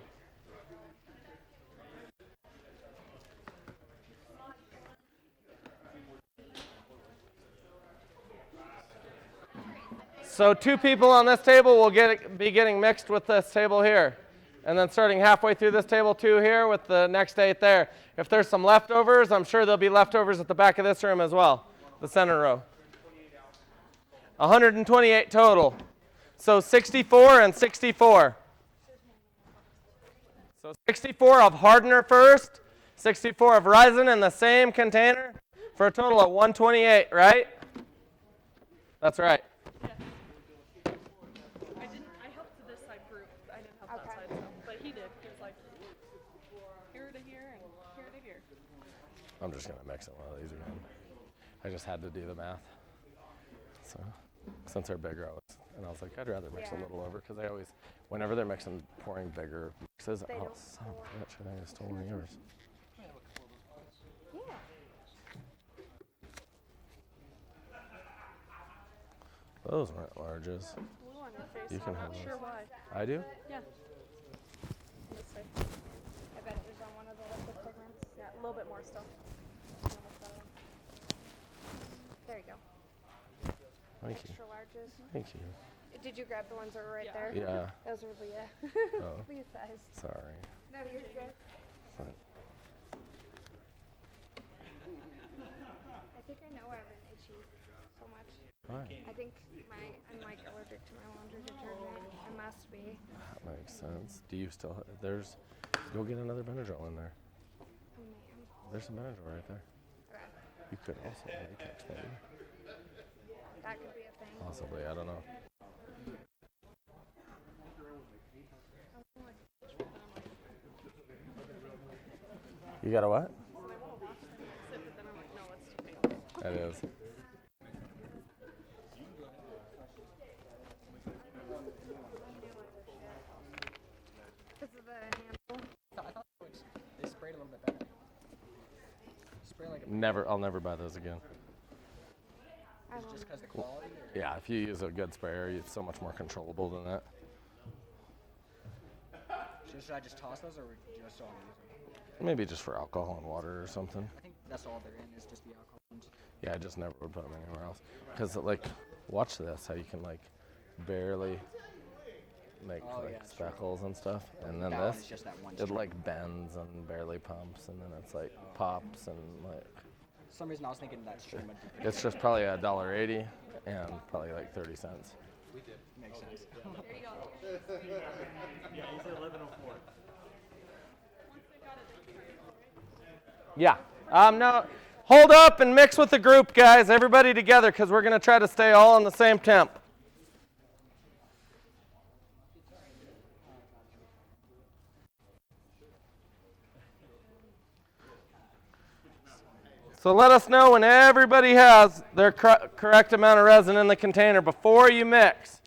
So 2 people on this table will be getting mixed with this table here. And then starting halfway through this table, 2 here with the next 8 there. If there's some leftovers, I'm sure there'll be leftovers at the back of this room as well, the center row. 128 total. So 64 and 64. So 64 of hardener first, 64 of resin in the same container for a total of 128, right? That's right. I helped this side group. I didn't help that side, so, but he did. He was like, here to here and here to here. I'm just going to mix it one of these again. I just had to do the math. So since they're bigger, I was like, I'd rather mix a little over because they always, whenever they're mixing, pouring bigger mixes, oh, son of a bitch, I think I stole one of yours. Yeah. Those weren't larges. Blue on your face. You can I'm have not those. sure why. I do? Yeah. Let's see. I bet it was on one of the liquid pigments. Yeah, a little bit more still. There you go. Thank you. Extra larges. Thank you. Did you grab the ones that were right Yeah. there? Yeah. Those were Leah. Oh. Leah size. Sorry. No, you're good. But I think I know why I've been itchy so much. why? I think I'm like allergic to my laundry detergent. I must be. That makes sense. Do you still, go get another Benadryl in there. Oh man. There's some Benadryl right there. Okay. You could also latex maybe. That could be a thing. Possibly, I don't know. You got a what? Sip it, then I'm like, no, it's too painful. That is. Because of the handle. I thought they sprayed a little bit better. Spray like a Never, I'll never buy those again. I don't just because the quality. Or? Yeah, if you use a good sprayer, it's so much more controllable than that. Should I just toss those, or just all use them? Maybe just for alcohol and water or something. I think that's all they're in is just the alcohol. Yeah, I just never would put them anywhere else. Because, like, watch this, how you can, like, barely make, Oh, like, yeah, true. speckles and stuff. And then That one this, is just that one it, strip. like, bends and barely pumps, and then it's, like, pops and, like, For some reason I was thinking that stream would be it's just probably $1.80 and probably, like, 30 cents. makes sense. There you go. Yeah, he said 11:04. Yeah. No, hold up and mix with the group, guys. Everybody together, because we're going to try to stay all on the same temp. So let us know when everybody has their correct amount of resin in the container before you mix.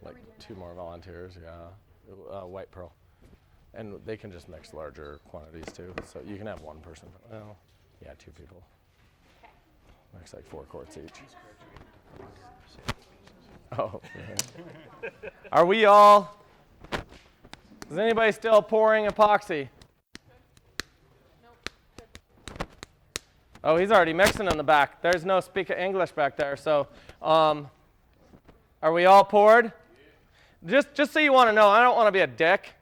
Like 2 more volunteers, yeah. White pearl. And they can just mix larger quantities too. So you can have 1 person. Well, yeah, 2 people. Mix like 4 quarts each. Oh. Yeah. Are we all? Is anybody still pouring epoxy? Oh, he's already mixing in the back. There's no speak of English back there. So Are we all poured? Just so you want to know, I don't want to be a dick,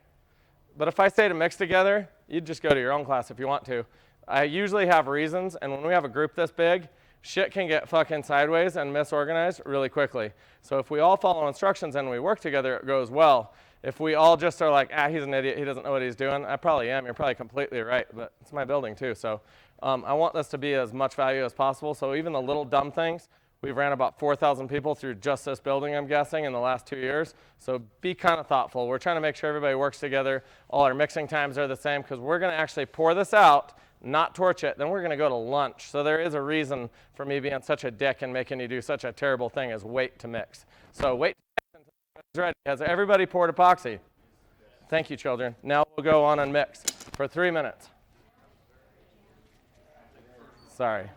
but if I say to mix together, you just go to your own class if you want to. I usually have reasons, and when we have a group this big, shit can get fucking sideways and misorganized really quickly. So if we all follow instructions and we work together, it goes well. If we all just are like, he's an idiot, he doesn't know what he's doing, I probably am, you're probably completely right, but it's my building too. So I want this to be as much value as possible. So even the little dumb things, we've ran about 4,000 people through just this building, I'm guessing, in the last 2 years. So be kind of thoughtful. We're trying to make sure everybody works together. All our mixing times are the same because we're going to actually pour this out, not torch it. Then we're going to go to lunch. So there is a reason for me being such a dick and making you do such a terrible thing as wait to mix. So wait to mix until it's ready. Has everybody poured epoxy? Thank you, children. Now we'll go on and mix for 3 minutes. Sorry.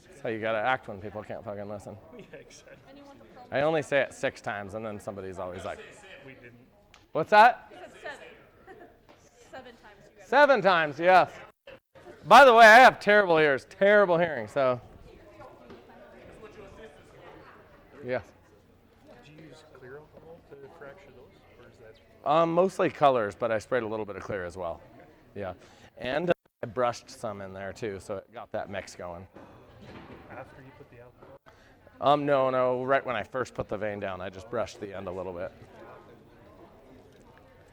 That's how you got to act when people can't fucking listen. Yeah, exactly. I only say it 6 times, and then somebody's always like, We didn't. what's that? You said 7. 7 times you guys. 7 times, yes. By the way, I have terrible ears, terrible hearing, so. Yeah. Do you use clear alcohol to fracture those, or is that? Mostly colors, but I sprayed a little bit of clear as well. Yeah. And I brushed some in there too, so it got that mix going. After you put the alcohol? No, right when I first put the vein down, I just brushed the end a little bit.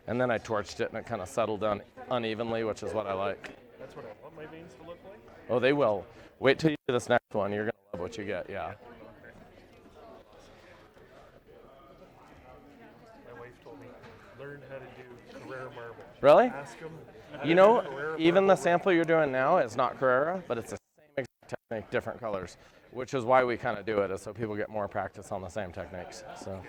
And then I torched it and it kind of settled down unevenly, which is what I like. That's what I want my veins to look like? Oh, they will. Wait till you do this next one. You're going to love what you get, yeah. My wife told me, learn how to do Carrera marble. Really? Ask them. You know, even the sample you're doing now is not Carrera, but it's the same exact technique, different colors, which is why we kind of do it, is so people get more practice on the same techniques. So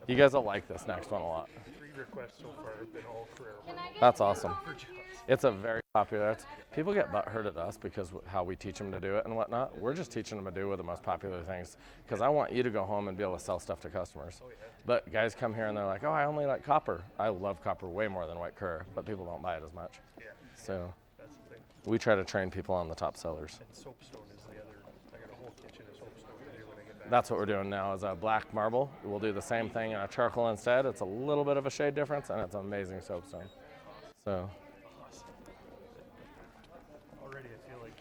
you guys will like this next one a lot. 3 requests so far have been all Carrera marble. That's awesome. For jobs. It's a very popular. People get butthurt at us because how we teach them to do it and whatnot. We're just teaching them to do with the most popular things because I want you to go home and be able to sell stuff to customers. But guys come here and they're like, oh, I only like copper. I love copper way more than white Carrera, but people don't buy it as much. Yeah, So that's the thing. we try to train people on the top sellers. And soapstone is the other. I got a whole kitchen of soapstone to do when I get back. That's what we're doing now is a black marble. We'll do the same thing in a charcoal instead. It's a little bit of a shade difference and it's amazing soapstone. So Already I feel like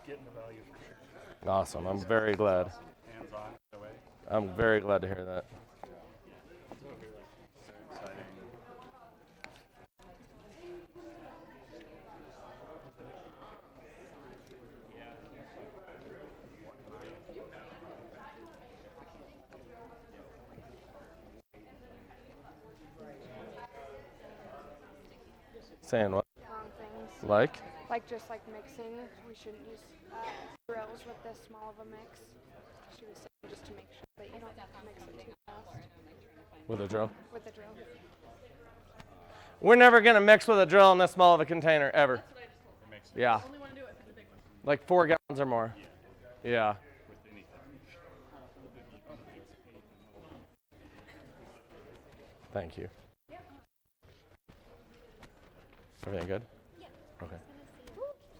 getting the value for sure. awesome. I'm very glad. Hands on the way. I'm very glad to hear that. Exciting. Saying what? Wrong things. Like? Just like mixing, we shouldn't use drills with this small of a mix. She was saying just to make sure that you don't mix it too fast With a drill? with the drill. We're never going to mix with a drill in this small of a container, ever. Yeah. Only want to do it for the big one. Like 4 gallons or more. Yeah. Thank you. Everything good? Yeah. Okay.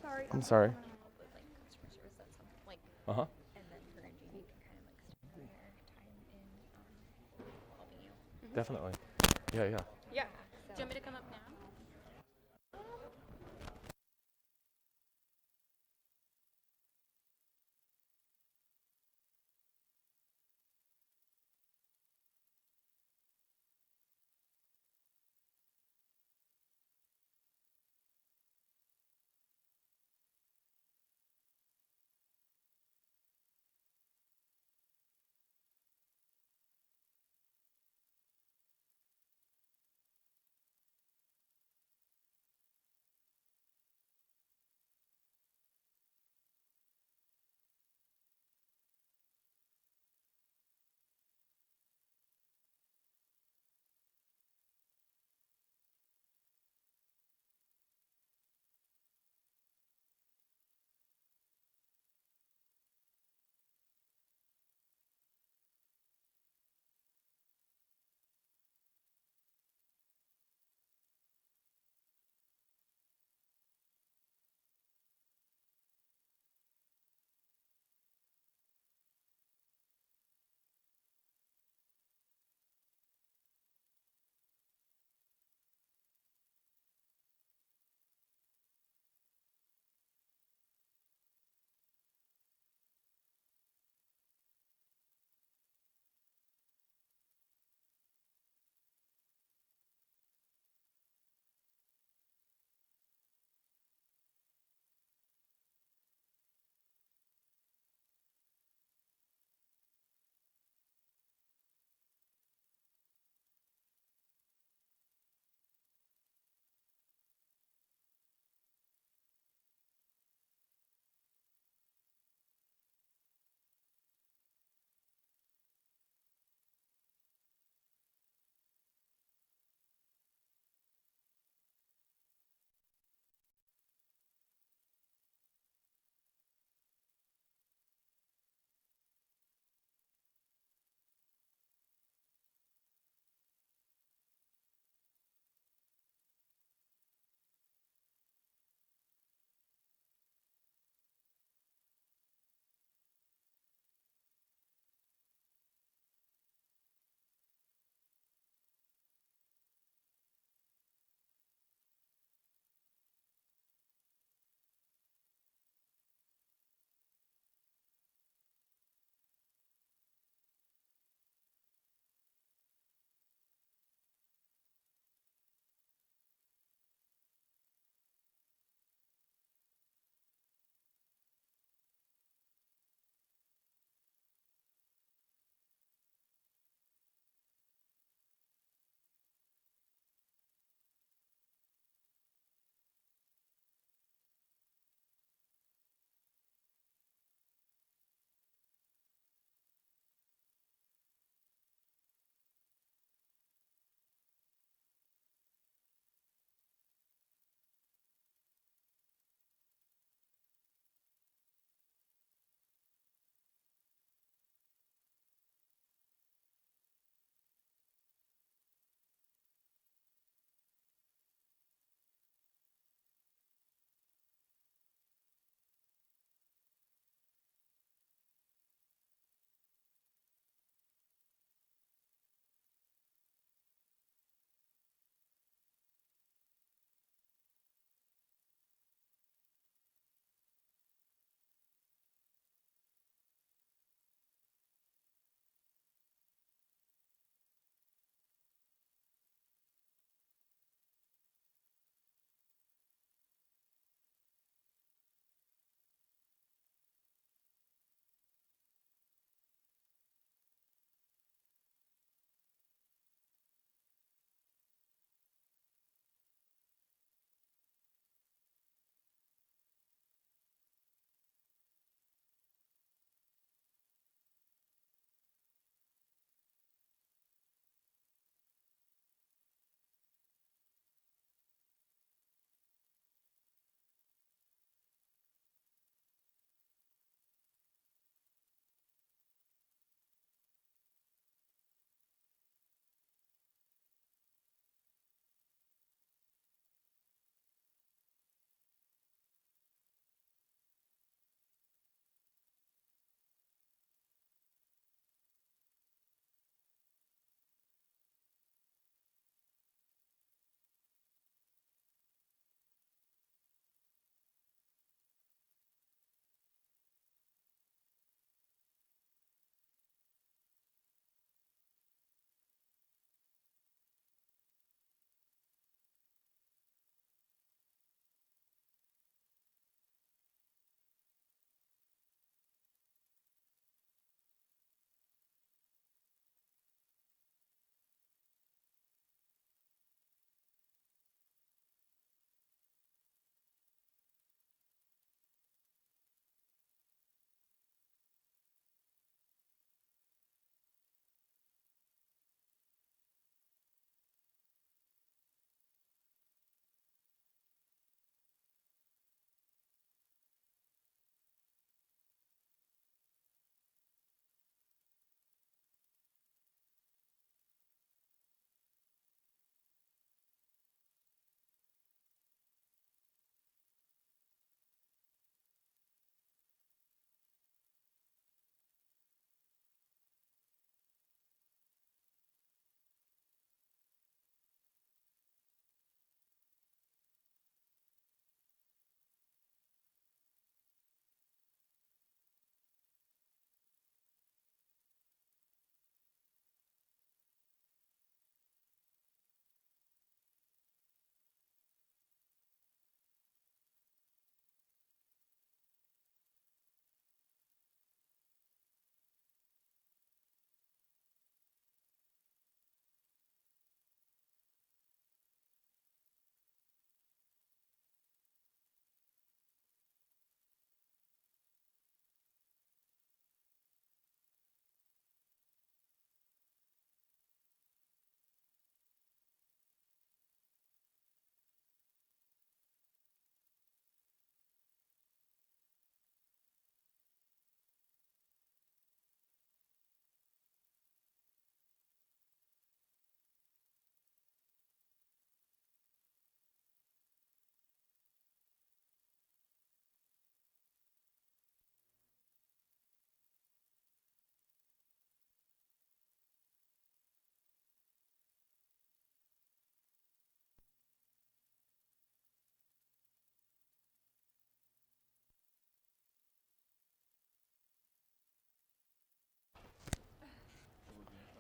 Sorry. I'm sorry. With like customer service, that's something like, Uh-huh. and then her and Jamie can kind of like start their time in helping you. Definitely. Yeah, yeah. Yeah. Do you want me to come up now?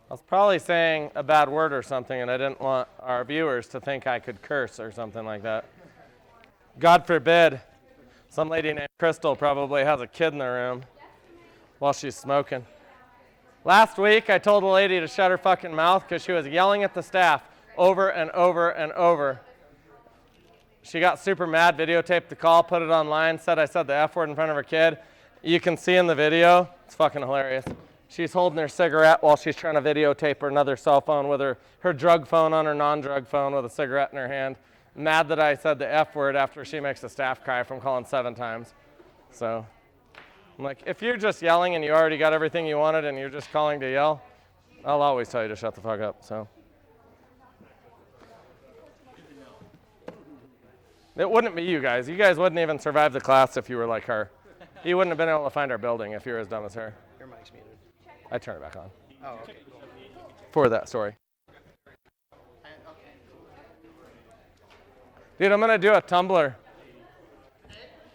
I was probably saying a bad word or something, and I didn't want our viewers to think I could curse or something like that. God forbid, some lady named Crystal probably has a kid in the room while she's smoking. Last week, I told a lady to shut her fucking mouth because she was yelling at the staff over and over and over. She got super mad, videotaped the call, put it online, said I said the F word in front of her kid. You can see in the video, it's fucking hilarious. She's holding her cigarette while she's trying to videotape her another cell phone with her drug phone on her non-drug phone with a cigarette in her hand. Mad that I said the F word after she makes the staff cry from calling 7 times. So I'm like, if you're just yelling and you already got everything you wanted and you're just calling to yell, I'll always tell you to shut the fuck up, so. It wouldn't be you guys. You guys wouldn't even survive the class if you were like her. You wouldn't have been able to find our building if you were as dumb as her. Your mic's muted. I turn it back on. Oh, okay. For that story. Dude, I'm gonna do a Tumblr.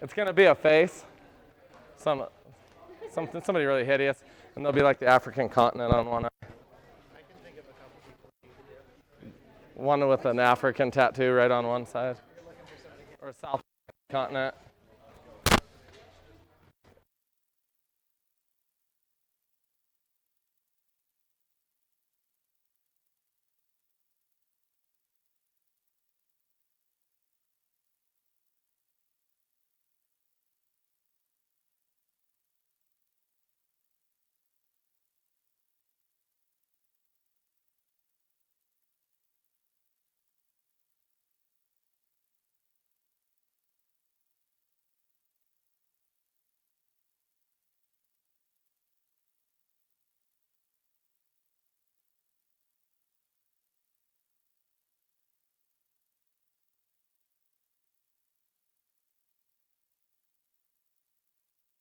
It's gonna be a face. Somebody really hideous. And they'll be like the African continent on one eye. One with an African tattoo right on one side. Or a South continent.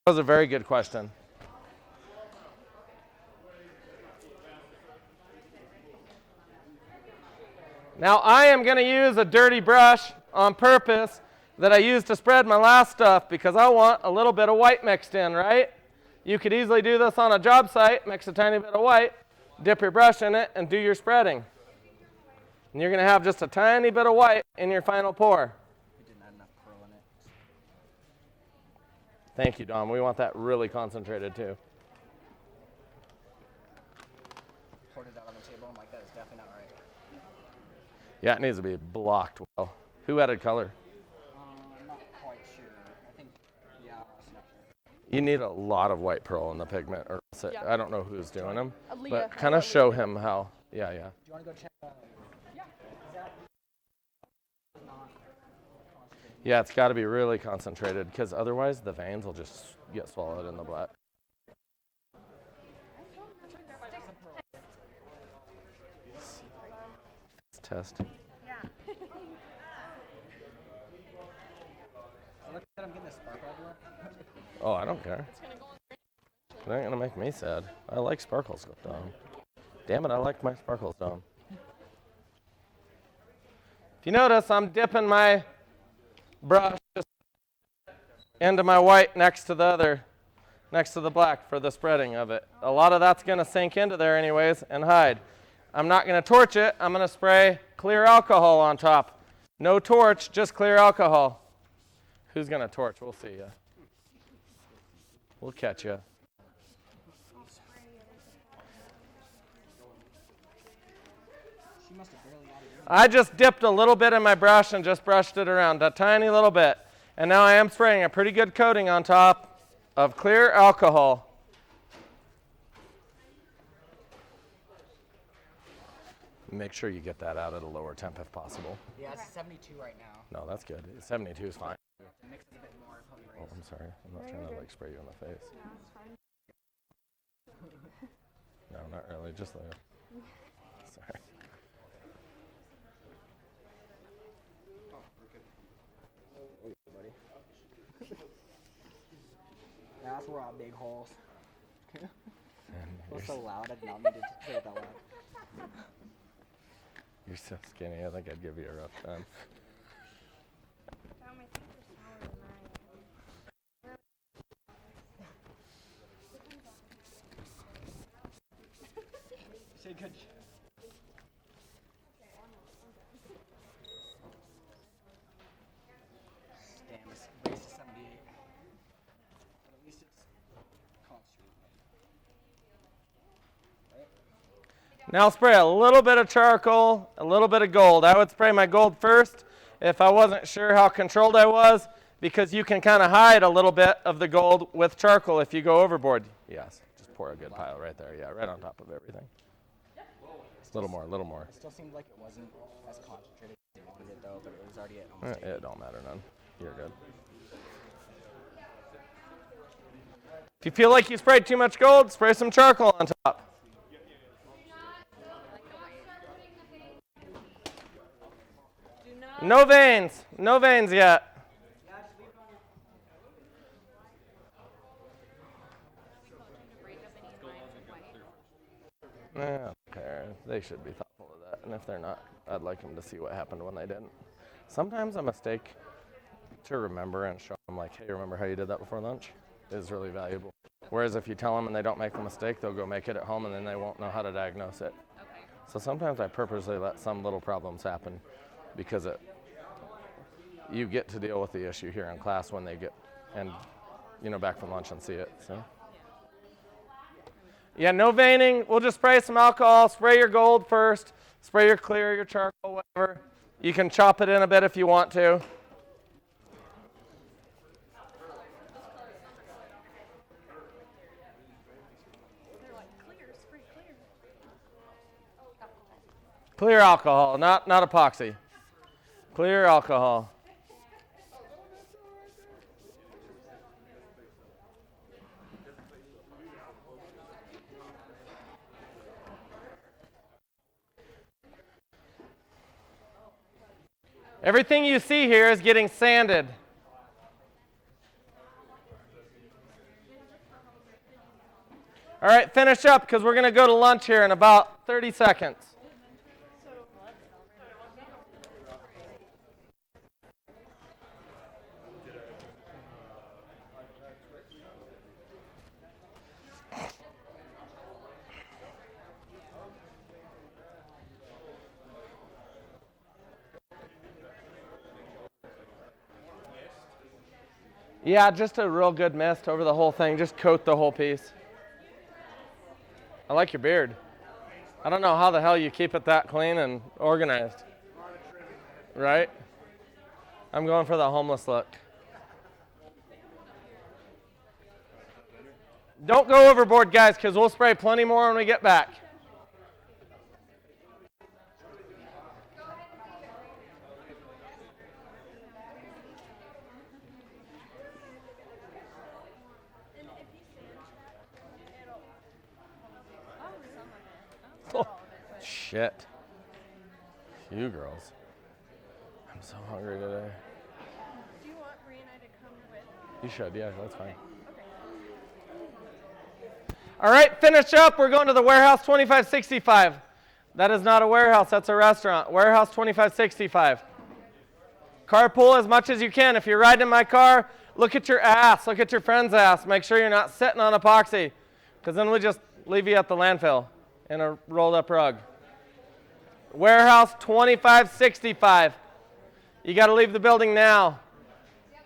That was a very good question. Now I am going to use a dirty brush on purpose that I used to spread my last stuff because I want a little bit of white mixed in, right? You could easily do this on a job site, mix a tiny bit of white, dip your brush in it, and do your spreading. And you're going to have just a tiny bit of white in your final pour. We didn't add enough pearl in it. Thank you, Dom. We want that really concentrated too. Poured it out on the table. I'm like, that is definitely not right. Yeah, it needs to be blocked well. Who added color? I'm not quite sure. I think, yeah, I'm not sure. You need a lot of white pearl in the pigment, or else it, I don't know who's doing them. Aaliyah, But kind of show him how. Yeah, yeah. Do you want to go check? Yeah, it's got to be really concentrated because otherwise the veins will just get swallowed in the black. Test. Look at I'm getting a sparkle everywhere. Oh, I don't care. It ain't gonna make me sad. I like sparkles, Dom. Damn it, I like my sparkles, Dom. If you notice, I'm dipping my brush just into my white next to the black for the spreading of it. A lot of that's gonna sink into there anyways and hide. I'm not gonna torch it. I'm gonna spray clear alcohol on top. No torch, just clear alcohol. Who's gonna torch? We'll see ya. We'll catch ya. She must have barely added it. I just dipped a little bit in my brush and just brushed it around, a tiny little bit. And now I am spraying a pretty good coating on top of clear alcohol. Make sure you get that out at a lower temp if possible. Yeah, it's 72 right now. No, that's good. 72 is fine. Mix it a bit more, probably Oh, raise. I'm sorry. I'm not trying to like spray you in the face. No, not really. Just there. Sorry. Yeah, that's where our big holes. And It was you're, so loud, I did not mean to say it that loud. you're so skinny. I think I'd give you a rough time. My feet are smaller than I am. Say say good. Damn, it's raised to 78. But at least it's concentrated. Now spray a little bit of charcoal, a little bit of gold. I would spray my gold first if I wasn't sure how controlled I was, because you can kind of hide a little bit of the gold with charcoal if you go overboard. Yes, just pour a good pile right there. Yeah, right on top of everything. A little more, a little more. It still seemed like it wasn't as concentrated as they wanted it though, but it was already at almost 80. It don't matter none. You're good. If you feel like you sprayed too much gold, spray some charcoal on top. No veins. No veins yet. Yeah, okay. They should be thoughtful of that. And if they're not, I'd like them to see what happened when they didn't. Sometimes a mistake to remember and show them, like, hey, remember how you did that before lunch? Is really valuable. Whereas if you tell them and they don't make the mistake, they'll go make it at home and then they won't know how to diagnose it. Okay. So sometimes I purposely let some little problems happen because you get to deal with the issue here in class when they get back from lunch and see it. So. Yeah, no veining. We'll just spray some alcohol. Spray your gold first. Spray your clear, your charcoal, whatever. You can chop it in a bit if you want to. Clear alcohol, not epoxy. Clear alcohol. Everything you see here is getting sanded. All right, finish up because we're going to go to lunch here in about 30 seconds. Yeah, just a real good mist over the whole thing. Just coat the whole piece. I like your beard. I don't know how the hell you keep it that clean and organized. Right? I'm going for the homeless look. Don't go overboard, guys, because we'll spray plenty more when we get back. Oh, shit. You girls. I'm so hungry today. Do you want Bree and I to come with? You should, yeah, that's fine. Okay. All right, finish up. We're going to the Warehouse 2565. That is not a warehouse, that's a restaurant. Warehouse 2565. Carpool as much as you can. If you're riding in my car, look at your ass. Look at your friend's ass. Make sure you're not sitting on epoxy, because then we just leave you at the landfill in a rolled up rug. Warehouse 2565. You got to leave the building now. You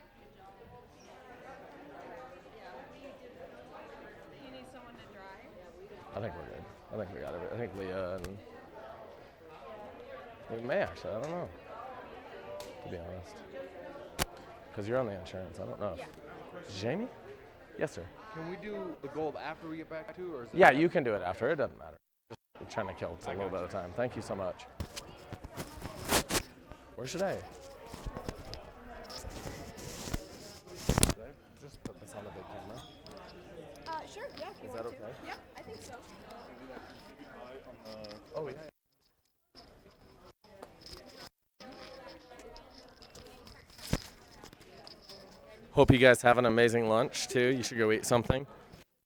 need someone to drive? I think we're good. I think we got it. I think Leah and we may actually. I don't know, to be honest, because you're on the insurance. I don't know. Jamie? Yes, sir. Can we do the gold after we get back to, or is it Yeah, you can do it after. It doesn't matter. Just trying to kill a little bit of time. Thank you so much. Where should I? Just put this on the big camera? Sure, yeah. Is that okay? Yep, I think so. Oh, yeah. Hope you guys have an amazing lunch, too. You should go eat something,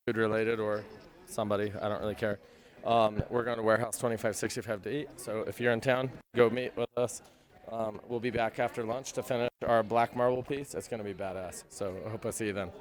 food-related or somebody. I don't really care. We're going to Warehouse 2565 to eat, so if you're in town, go meet with us. We'll be back after lunch to finish our black marble piece. It's going to be badass, so I hope I see you then.